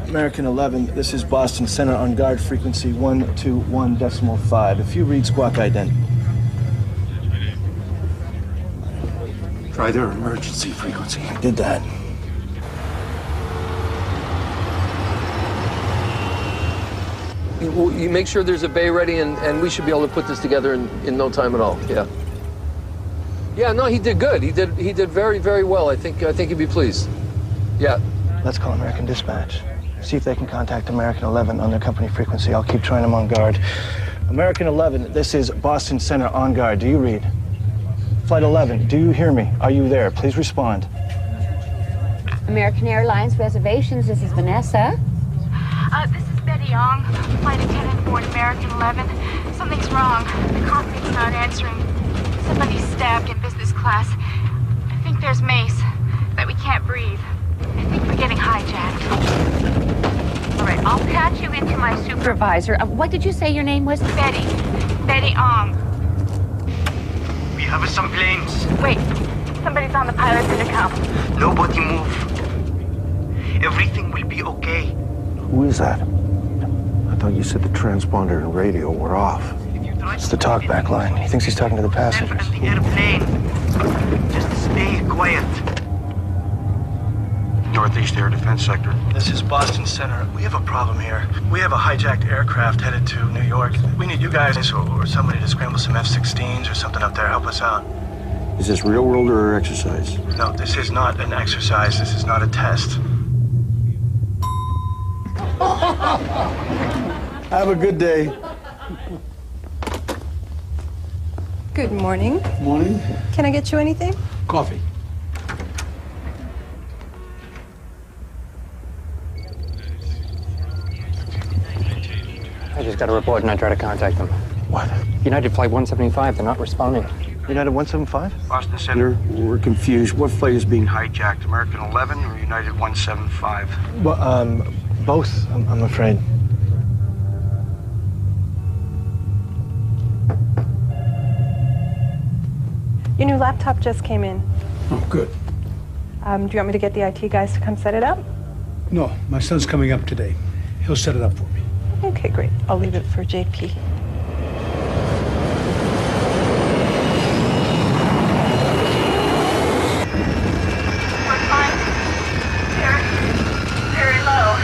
[SPEAKER 6] American 11, this is Boston Center on guard frequency 121.5. If you read squawk ident.
[SPEAKER 8] Try their emergency frequency.
[SPEAKER 6] Did that.
[SPEAKER 10] You make sure there's a bay ready, and we should be able to put this together in no time at all. Yeah. Yeah. No, he did good. He did very, very well. I think he'd be pleased. Yeah.
[SPEAKER 6] Let's call American Dispatch. See if they can contact American 11 on their company frequency. I'll keep trying them on guard. American 11, this is Boston Center on guard. Do you read? Flight 11, do you hear me? Are you there? Please respond.
[SPEAKER 13] American Airlines reservations. This is Vanessa.
[SPEAKER 1] This is Betty Young, flight attendant aboard American 11. Something's wrong. The cockpit's not answering. Somebody's stabbed in business class. I think there's mace, but we can't breathe. I think we're getting hijacked.
[SPEAKER 13] All right, I'll patch you into my supervisor. What did you say your name was?
[SPEAKER 1] Betty. Betty Ong.
[SPEAKER 14] We have some planes.
[SPEAKER 1] Wait, somebody's on the pilot's intercom.
[SPEAKER 14] Nobody move. Everything will be okay.
[SPEAKER 6] Who is that? I thought you said the transponder and radio were off. It's the talkback line. He thinks he's talking to the passengers.
[SPEAKER 14] The airplane. Just stay quiet.
[SPEAKER 6] Northeast Air Defense Sector. This is Boston Center. We have a problem here. We have a hijacked aircraft headed to New York. We need you guys or somebody to scramble some F-16s or something up there. Help us out.
[SPEAKER 8] Is this real world or exercise?
[SPEAKER 6] No, this is not an exercise. This is not a test. Have a good day.
[SPEAKER 16] Good morning.
[SPEAKER 8] Morning.
[SPEAKER 16] Can I get you anything?
[SPEAKER 8] Coffee.
[SPEAKER 4] I just got a report and I tried to contact them.
[SPEAKER 6] What?
[SPEAKER 4] United Flight 175, they're not responding.
[SPEAKER 6] United 175?
[SPEAKER 8] Boston Center, we're confused. What flight is being hijacked? American 11 or United 175?
[SPEAKER 6] Well, both, I'm afraid.
[SPEAKER 16] Your new laptop just came in.
[SPEAKER 8] Oh, good.
[SPEAKER 16] Do you want me to get the IT guys to come set it up?
[SPEAKER 8] No, my son's coming up today. He'll set it up for me.
[SPEAKER 16] Okay, great. I'll leave it for JP.
[SPEAKER 1] We're flying very low.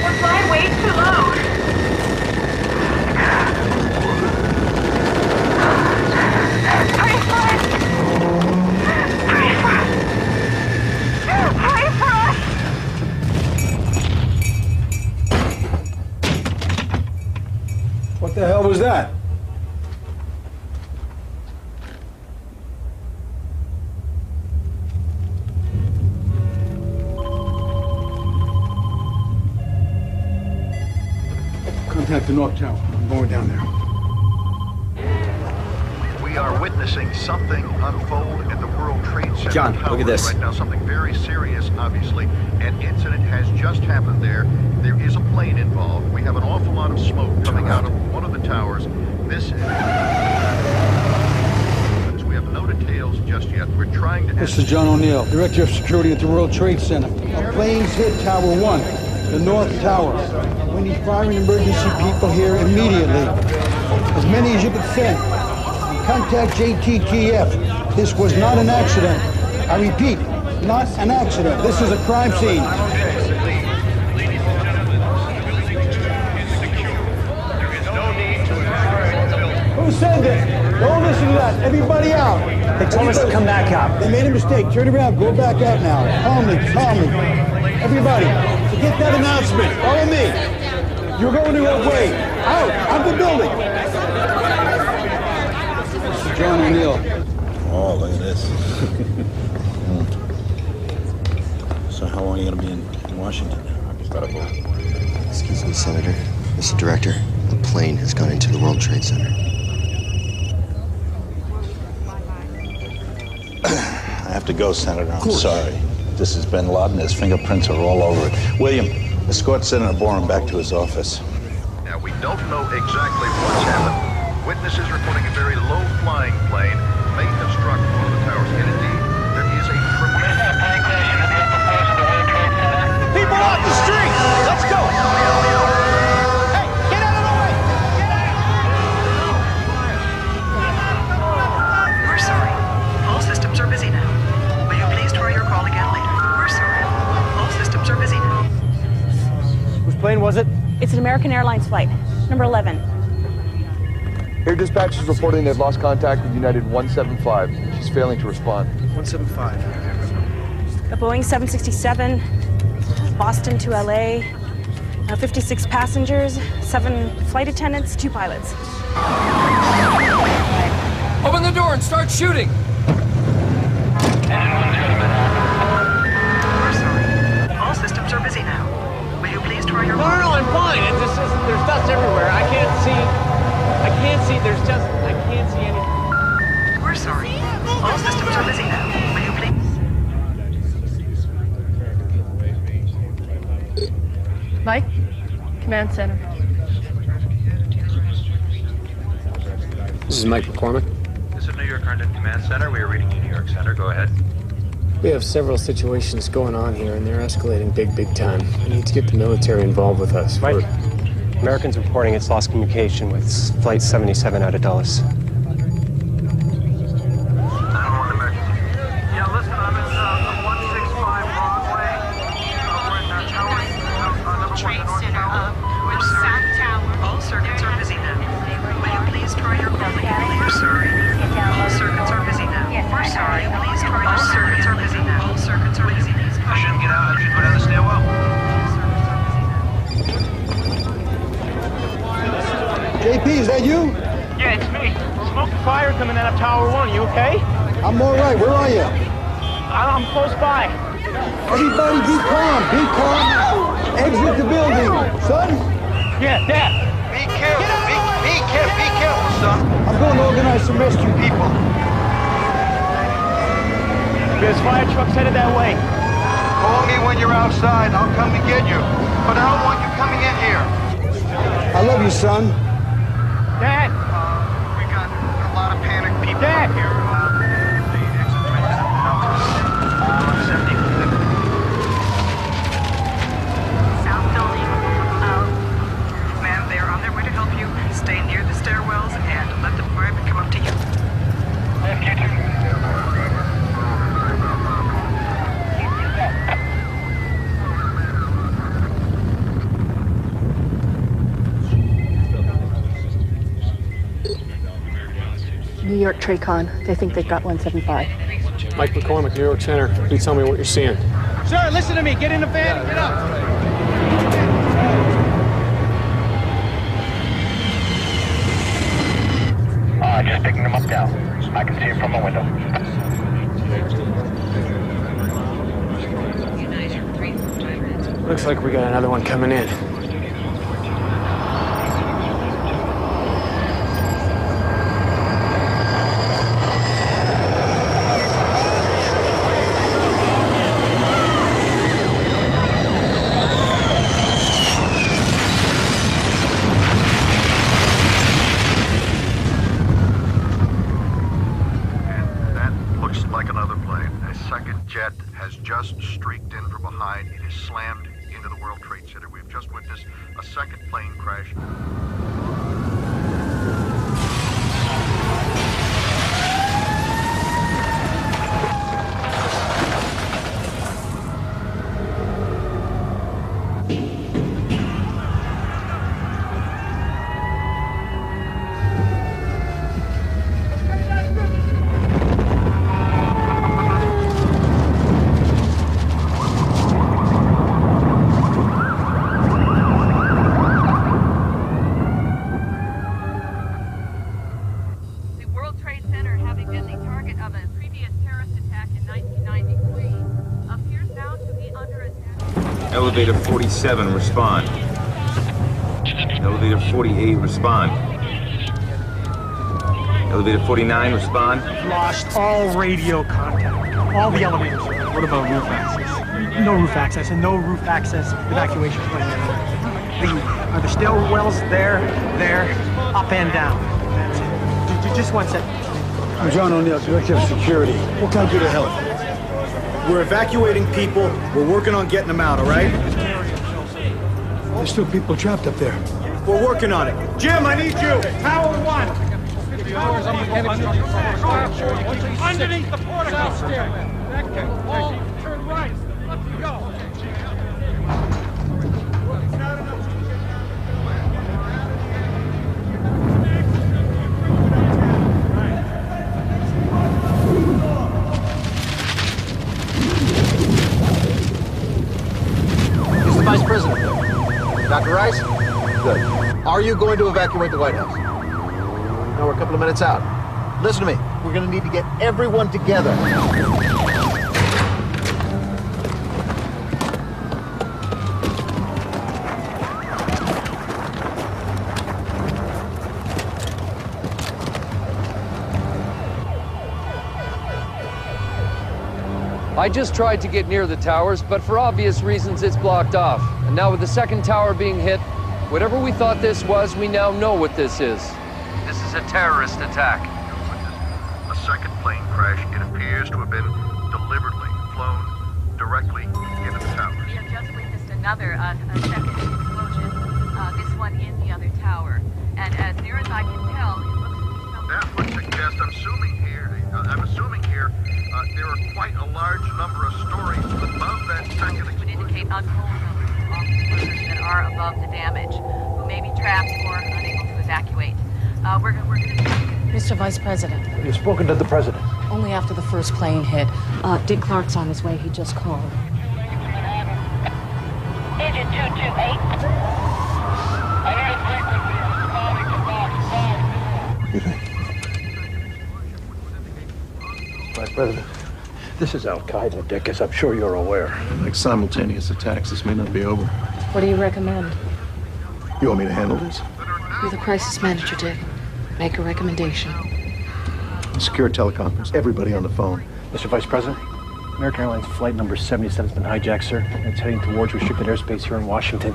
[SPEAKER 1] We're flying way too low. Pray for us. Pray for us. Pray for us.
[SPEAKER 23] What the hell was that?
[SPEAKER 8] Contact the North Tower. I'm going down there.
[SPEAKER 25] We are witnessing something unfold at the World Trade Center.
[SPEAKER 9] John, look at this.
[SPEAKER 25] Right now, something very serious, obviously. An incident has just happened there. There is a plane involved. We have an awful lot of smoke coming out of one of the towers. This is... We have no details just yet. We're trying to...
[SPEAKER 23] This is John O'Neill, Director of Security at the World Trade Center. Our planes hit Tower 1, the North Tower. We need fire and emergency people here immediately. As many as you can send. Contact JTTF. This was not an accident. I repeat, not an accident. This is a crime scene. Who said this? Don't listen to that. Everybody out.
[SPEAKER 4] They told us to come back out.
[SPEAKER 23] They made a mistake. Turn around. Go back out now. Calmly, calmly. Everybody, forget that announcement. Follow me. You're going the wrong way. Out of the building. This is John O'Neill.
[SPEAKER 3] Oh, look at this. So how long are you going to be in Washington?
[SPEAKER 26] Excuse me, Senator. Mr. Director, the plane has gone into the World Trade Center.
[SPEAKER 3] I have to go, Senator. I'm sorry. This is bin Laden. His fingerprints are all over it. William, escort Senator Boren back to his office.
[SPEAKER 25] Now, we don't know exactly what's happened. Witnesses reporting a very low-flying plane may have struck one of the towers. And indeed, there is a tremendous...
[SPEAKER 14] People off the street! Let's go! Hey, get out of the way!
[SPEAKER 2] We're sorry. All systems are busy now. Will you please try your call again later? We're sorry. All systems are busy now.
[SPEAKER 6] Whose plane was it?
[SPEAKER 16] It's an American Airlines flight, number 11.
[SPEAKER 10] Air dispatch is reporting they've lost contact with United 175. She's failing to respond.
[SPEAKER 5] 175.
[SPEAKER 16] A Boeing 767, Boston to LA, 56 passengers, 7 flight attendants, 2 pilots.
[SPEAKER 10] Open the door and start shooting!
[SPEAKER 2] We're sorry. All systems are busy now. Will you please try your call?
[SPEAKER 7] No, I'm fine. It's just, there's dust everywhere. I can't see, I can't see anything.
[SPEAKER 2] We're sorry. All systems are busy now. Will you please?
[SPEAKER 16] Mike, Command Center.
[SPEAKER 11] This is Mike McCormick.
[SPEAKER 24] This is New York Herndon Command Center. We are reading you New York Center. Go ahead.
[SPEAKER 11] We have several situations going on here, and they're escalating big time. We need to get the military involved with us.
[SPEAKER 17] Mike, Americans reporting it's lost communication with Flight 77 out of Dulles.
[SPEAKER 24] Yeah, listen, I'm at 165 Broadway. We're in the tower.
[SPEAKER 2] Trade Center with South Tower. All circuits are busy now. Will you please try your call again? We're sorry. All circuits are busy now. We're sorry. Please try. All circuits are busy now. All circuits are busy.
[SPEAKER 24] I shouldn't get out. I should go down the stairwell.
[SPEAKER 23] JP, is that you?
[SPEAKER 7] Yeah, it's me. Smoke and fire coming out of Tower 1. You okay?
[SPEAKER 23] I'm all right. Where are you?
[SPEAKER 7] I'm close by.
[SPEAKER 23] Everybody be calm. Be calm. Exit the building. Son?
[SPEAKER 7] Yeah, Dad.
[SPEAKER 14] Be careful. Be careful, son.
[SPEAKER 23] I'm going to organize some rescue people.
[SPEAKER 7] There's fire trucks headed that way.
[SPEAKER 14] Call me when you're outside. I'll come to get you. But I don't want you coming in here.
[SPEAKER 23] I love you, son.
[SPEAKER 7] Dad.
[SPEAKER 14] We got a lot of panicked people
[SPEAKER 7] Dad.
[SPEAKER 14] here. The exit train is 75th.
[SPEAKER 2] South building. Ma'am, they're on their way to help you. Stay near the stairwells and let the firemen come up to you.
[SPEAKER 16] New York Tracon. They think they've got 175.
[SPEAKER 11] Mike McCormick, New York Center. Please tell me what you're seeing.
[SPEAKER 7] Sir, listen to me. Get in the van and get up.
[SPEAKER 24] Just picking them up now. I can see it from my window.
[SPEAKER 11] Looks like we got another one coming in.
[SPEAKER 25] Has just streaked in from behind. It is slammed into the World Trade Center. We've just witnessed a second plane crash.
[SPEAKER 19] Elevator 47, respond. Elevator 48, respond. Elevator 49, respond.
[SPEAKER 5] Lost all radio contact. All the elevators.
[SPEAKER 7] What about roof access?
[SPEAKER 5] No roof access and no roof access evacuation plan. Are the stairwells there, up and down? That's it. Just one second.
[SPEAKER 23] I'm John O'Neill, Director of Security. What can I do to help?
[SPEAKER 14] We're evacuating people. We're working on getting them out, all right?
[SPEAKER 23] There's still people trapped up there.
[SPEAKER 14] We're working on it. Jim, I need you. Tower 1.
[SPEAKER 7] Underneath the portico. Turn right. Let me go.
[SPEAKER 14] Mr. Vice President. Dr. Rice? Good. Are you going to evacuate the White House? No, we're a couple of minutes out. Listen to me. We're going to need to get everyone together.
[SPEAKER 10] I just tried to get near the towers, but for obvious reasons, it's blocked off. And now with the second tower being hit, whatever we thought this was, we now know what this is. This is a terrorist attack.
[SPEAKER 25] A second plane crash, it appears to have been deliberately flown directly into the towers.
[SPEAKER 1] We have just witnessed another second explosion, this one in the other tower. And as near as I can tell, it looks to be something...
[SPEAKER 25] That would suggest, I'm assuming here, there are quite a large number of stories above that second explosion.
[SPEAKER 1] Would indicate untold numbers of office workers that are above the damage, who may be trapped or unable to evacuate. We're going to...
[SPEAKER 13] Mr. Vice President.
[SPEAKER 14] You've spoken to the President.
[SPEAKER 13] Only after the first plane hit. Dick Clark's on his way. He just called.
[SPEAKER 24] Agent 228. I heard a frequency responding to Fox 5.
[SPEAKER 23] What do you think?
[SPEAKER 6] Vice President, this is Al-Qaeda, Dick, as I'm sure you're aware.
[SPEAKER 23] Like simultaneous attacks, this may not be over.
[SPEAKER 13] What do you recommend?
[SPEAKER 23] You want me to handle this?
[SPEAKER 13] You're the crisis manager, Dick. Make a recommendation.
[SPEAKER 23] Secure teleconference. Everybody on the phone.
[SPEAKER 6] Mr. Vice President, American Airlines flight number 77 has been hijacked, sir. And it's heading towards restricted airspace here in Washington.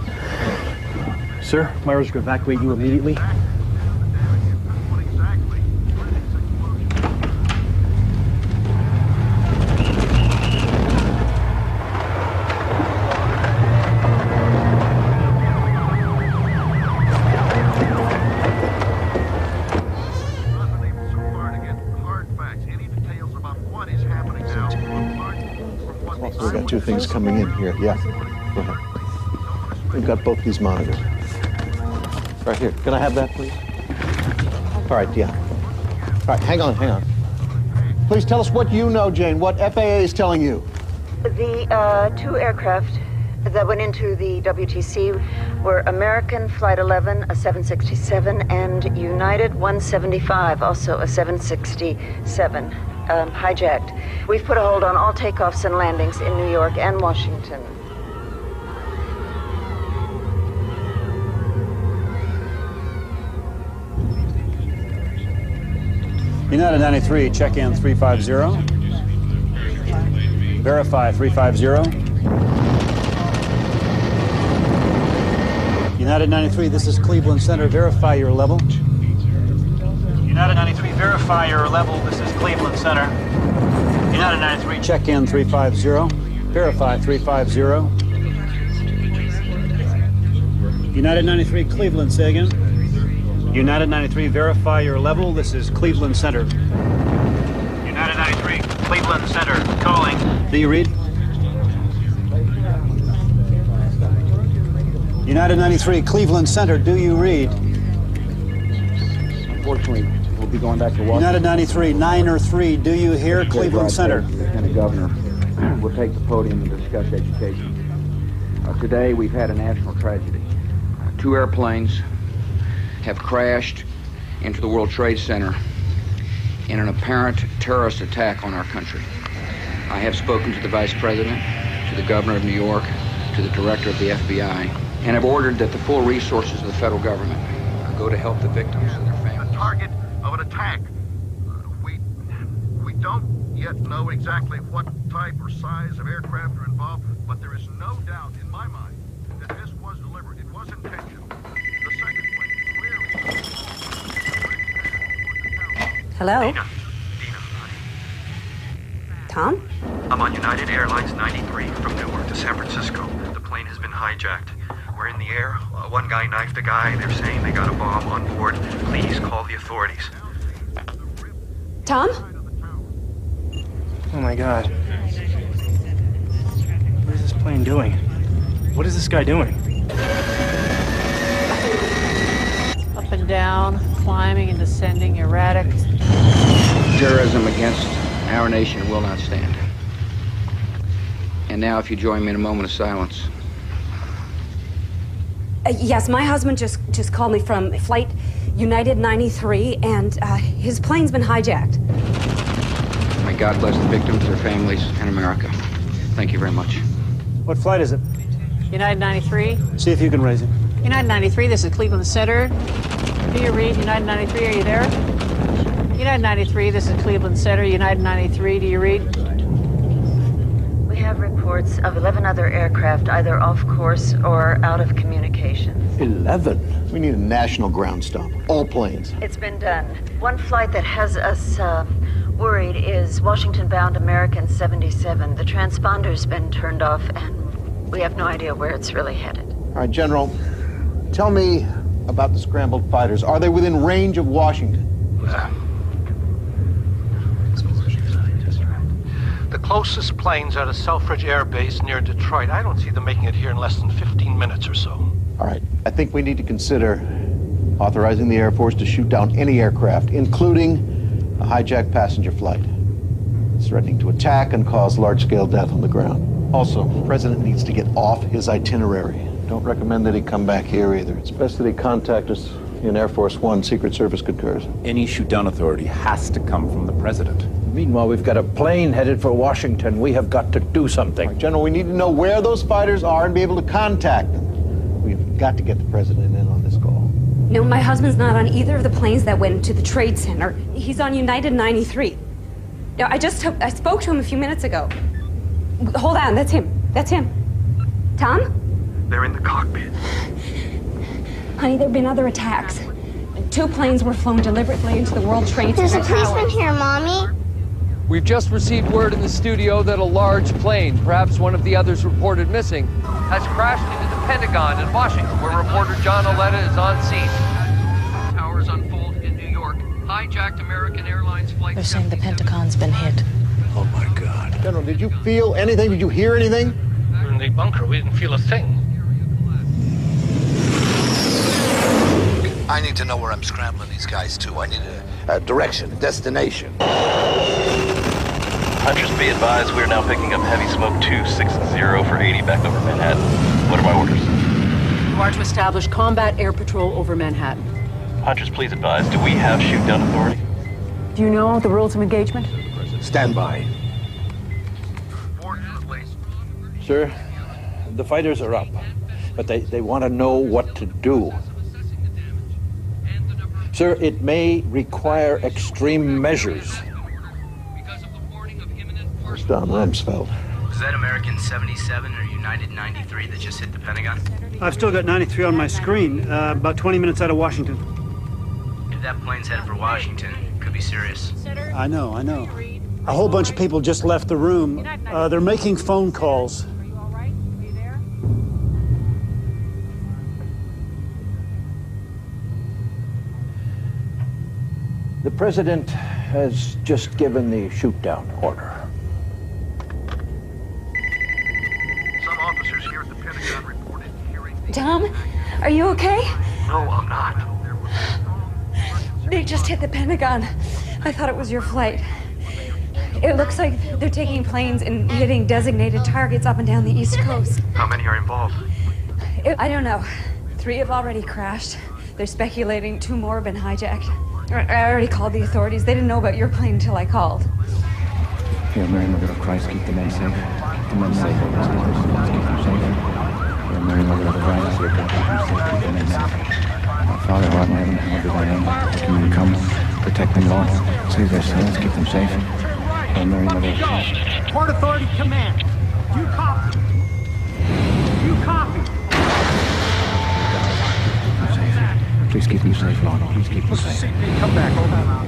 [SPEAKER 6] Sir, my orders to evacuate you immediately.
[SPEAKER 23] We've got two things coming in here. Yeah. Go ahead. We've got both these monitors. Right here. Can I have that, please? All right, yeah. All right, hang on. Please tell us what you know, Jane, what FAA is telling you.
[SPEAKER 12] The two aircraft that went into the WTC were American Flight 11, a 767, and United 175, also a 767, hijacked. We've put a hold on all takeoffs and landings in New York and Washington.
[SPEAKER 15] United 93, check-in 350. Verify 350. United 93, this is Cleveland Center. Verify your level. United 93, verify your level. This is Cleveland Center. United 93, check-in 350. Verify 350. United 93, Cleveland, say again. United 93, verify your level. This is Cleveland Center. United 93, Cleveland Center, calling. Do you read? United 93, Cleveland Center, do you read?
[SPEAKER 8] Unfortunately, we'll be going back to Washington.
[SPEAKER 15] United 93, 903, do you hear? Cleveland Center.
[SPEAKER 18] Lieutenant Governor, we'll take the podium and discuss education. Today, we've had a national tragedy. Two airplanes have crashed into the World Trade Center in an apparent terrorist attack on our country. I have spoken to the Vice President, to the Governor of New York, to the Director of the FBI, and have ordered that the full resources of the federal government go to help the victims and their families.
[SPEAKER 25] The target of an attack don't yet know exactly what type or size of aircraft are involved, but there is no doubt in my mind that this was deliberate. It was intentional. The second plane clearly...
[SPEAKER 16] Hello?
[SPEAKER 4] Dina,
[SPEAKER 16] Tom?
[SPEAKER 4] I'm on United Airlines 93 from Newark to San Francisco. The plane has been hijacked. We're in the air. One guy knifed a guy. They're saying they got a bomb on board. Please call the authorities.
[SPEAKER 16] Tom?
[SPEAKER 17] Oh my God. What is this plane doing? What is this guy doing?
[SPEAKER 9] Up and down, climbing and descending, erratic.
[SPEAKER 18] Terrorism against our nation will not stand. And now if you join me in a moment of silence.
[SPEAKER 20] Yes, my husband just called me from Flight United 93, and his plane's been hijacked.
[SPEAKER 18] May God bless the victims, their families, and America. Thank you very much.
[SPEAKER 15] What flight is it?
[SPEAKER 9] United 93.
[SPEAKER 15] See if you can raise him.
[SPEAKER 9] United 93, this is Cleveland Center. Do you read? United 93, are you there? United 93, this is Cleveland Center. United 93, do you read?
[SPEAKER 12] We have reports of 11 other aircraft either off course or out of communication.
[SPEAKER 14] 11? We need a national ground stop. All planes.
[SPEAKER 12] It's been done. One flight that has us worried is Washington-bound American 77. The transponder's been turned off, and we have no idea where it's really headed.
[SPEAKER 14] All right, General, tell me about the scrambled fighters. Are they within range of Washington?
[SPEAKER 5] The closest planes are to Selfridge Air Base near Detroit. I don't see them making it here in less than 15 minutes or so.
[SPEAKER 14] All right, I think we need to consider authorizing the Air Force to shoot down any aircraft, including a hijacked passenger flight. It's threatening to attack and cause large-scale death on the ground. Also, the President needs to get off his itinerary. Don't recommend that he come back here either. It's best that he contact us in Air Force One. Secret Service concurs.
[SPEAKER 3] Any shoot-down authority has to come from the President.
[SPEAKER 21] Meanwhile, we've got a plane headed for Washington. We have got to do something.
[SPEAKER 14] Right, General, we need to know where those fighters are and be able to contact them. We've got to get the President in on this call.
[SPEAKER 20] No, my husband's not on either of the planes that went into the Trade Center. He's on United 93. Now, I spoke to him a few minutes ago. Hold on, that's him. That's him. Tom?
[SPEAKER 4] They're in the cockpit.
[SPEAKER 20] Honey, there have been other attacks. 2 planes were flown deliberately into the World Trade Center.
[SPEAKER 22] There's a policeman here, Mommy.
[SPEAKER 10] We've just received word in the studio that a large plane, perhaps one of the others reported missing, has crashed into the Pentagon in Washington, where reporter John Oletta is on scene. Towers unfold in New York. Hijacked American Airlines flight.
[SPEAKER 1] They're saying the Pentagon's been hit.
[SPEAKER 14] Oh my God. General, did you feel anything? Did you hear anything?
[SPEAKER 5] We're in the bunker. We didn't feel a thing.
[SPEAKER 26] I need to know where I'm scrambling these guys to. I need a direction, destination.
[SPEAKER 27] Hunters, be advised, we are now picking up heavy smoke 260 for 80 back over Manhattan. What are my orders?
[SPEAKER 9] You are to establish combat air patrol over Manhattan.
[SPEAKER 27] Hunters, please advise, do we have shoot-down authority?
[SPEAKER 9] Do you know the rules of engagement?
[SPEAKER 26] Stand by.
[SPEAKER 21] Sir, the fighters are up, but they want to know what to do. Sir, it may require extreme measures.
[SPEAKER 14] Where's Don Rumsfeld?
[SPEAKER 28] Is that American 77 or United 93 that just hit the Pentagon?
[SPEAKER 15] I've still got 93 on my screen, about 20 minutes out of Washington.
[SPEAKER 28] If that plane's headed for Washington, it could be serious.
[SPEAKER 15] I know. A whole bunch of people just left the room. They're making phone calls.
[SPEAKER 21] The President has just given the shoot-down order.
[SPEAKER 25] Some officers here at the Pentagon reported hearing...
[SPEAKER 20] Tom, are you okay?
[SPEAKER 4] No, I'm not.
[SPEAKER 20] They just hit the Pentagon. I thought it was your flight. It looks like they're taking planes and hitting designated targets up and down the East Coast.
[SPEAKER 4] How many are involved?
[SPEAKER 20] I don't know. 3 have already crashed. They're speculating 2 more have been hijacked. I already called the authorities. They didn't know about your plane until I called.
[SPEAKER 29] Hail Mary, Mother of Christ, keep the men safe. Keep the men safe. Keep them safe. Hail Mary, Mother of Christ, keep the men safe. Our Father, who art in heaven, hallowed be thy name. Thy kingdom come, protect them, Lord. Save their souls, keep them safe. Hail Mary, Mother of Christ.
[SPEAKER 2] Port Authority Command. You copy. You copy.
[SPEAKER 29] Please keep them safe, Lord. Please keep them safe.
[SPEAKER 2] Come back. Hold on.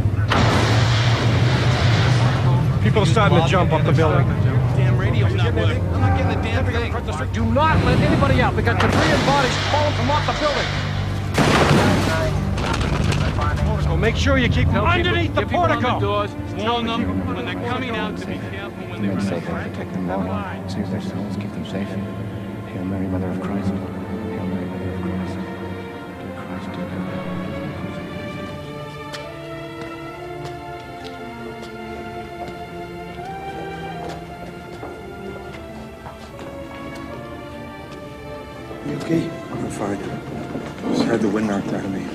[SPEAKER 5] People are starting to jump off the building.
[SPEAKER 2] Damn radio's not working. I'm not getting the damn thing.
[SPEAKER 5] Do not let anybody out. We got debris and bodies falling from off the building. So make sure you keep underneath the portico.
[SPEAKER 6] Warn them when they're coming out to be careful when they're
[SPEAKER 29] safe and protect them, Lord. Save their souls, keep them safe. Hail Mary, Mother of Christ. Hail Mary, Mother of Christ. Dear Christ, dear God.
[SPEAKER 7] You okay? I'm fine. Just had the wind knocked out of me.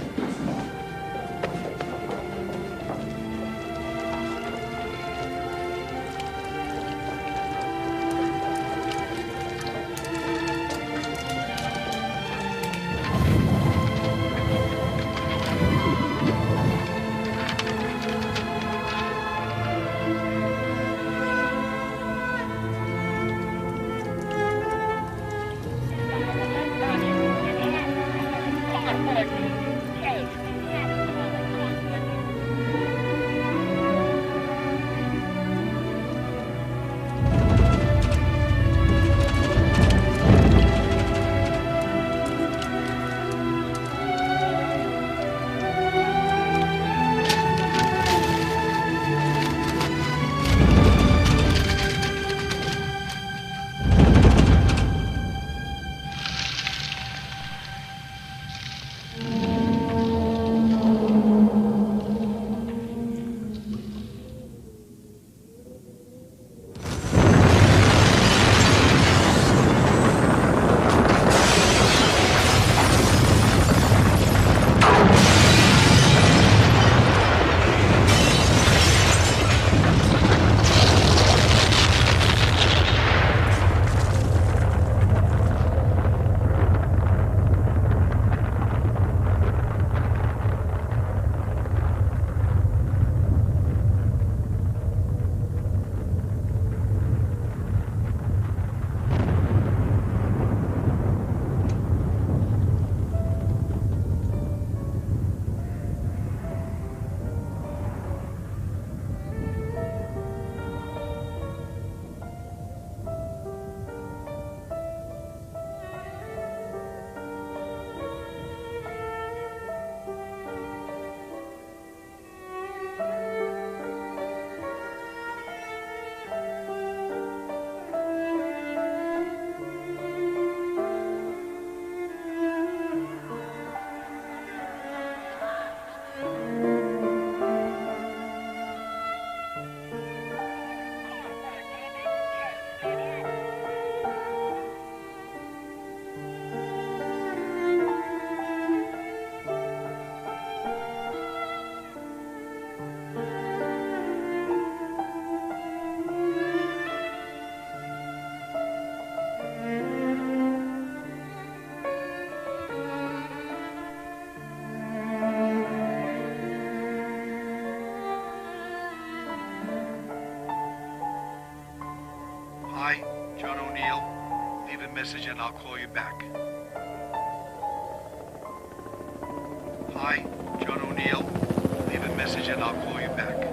[SPEAKER 25] Hi, John O'Neill. Leave a message and I'll call you back. Hi, John O'Neill. Leave a message and I'll call you back.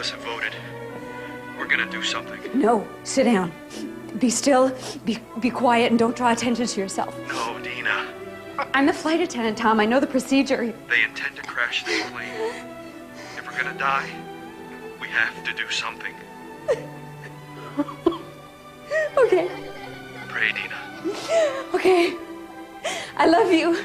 [SPEAKER 4] Have voted. We're gonna do something.
[SPEAKER 20] No, sit down. Be still, be quiet, and don't draw attention to yourself.
[SPEAKER 4] No, Dina.
[SPEAKER 20] I'm the flight attendant, Tom. I know the procedure.
[SPEAKER 4] They intend to crash this plane. If we're gonna die, we have to do something.
[SPEAKER 20] Okay.
[SPEAKER 4] Pray, Dina.
[SPEAKER 20] Okay. I love you.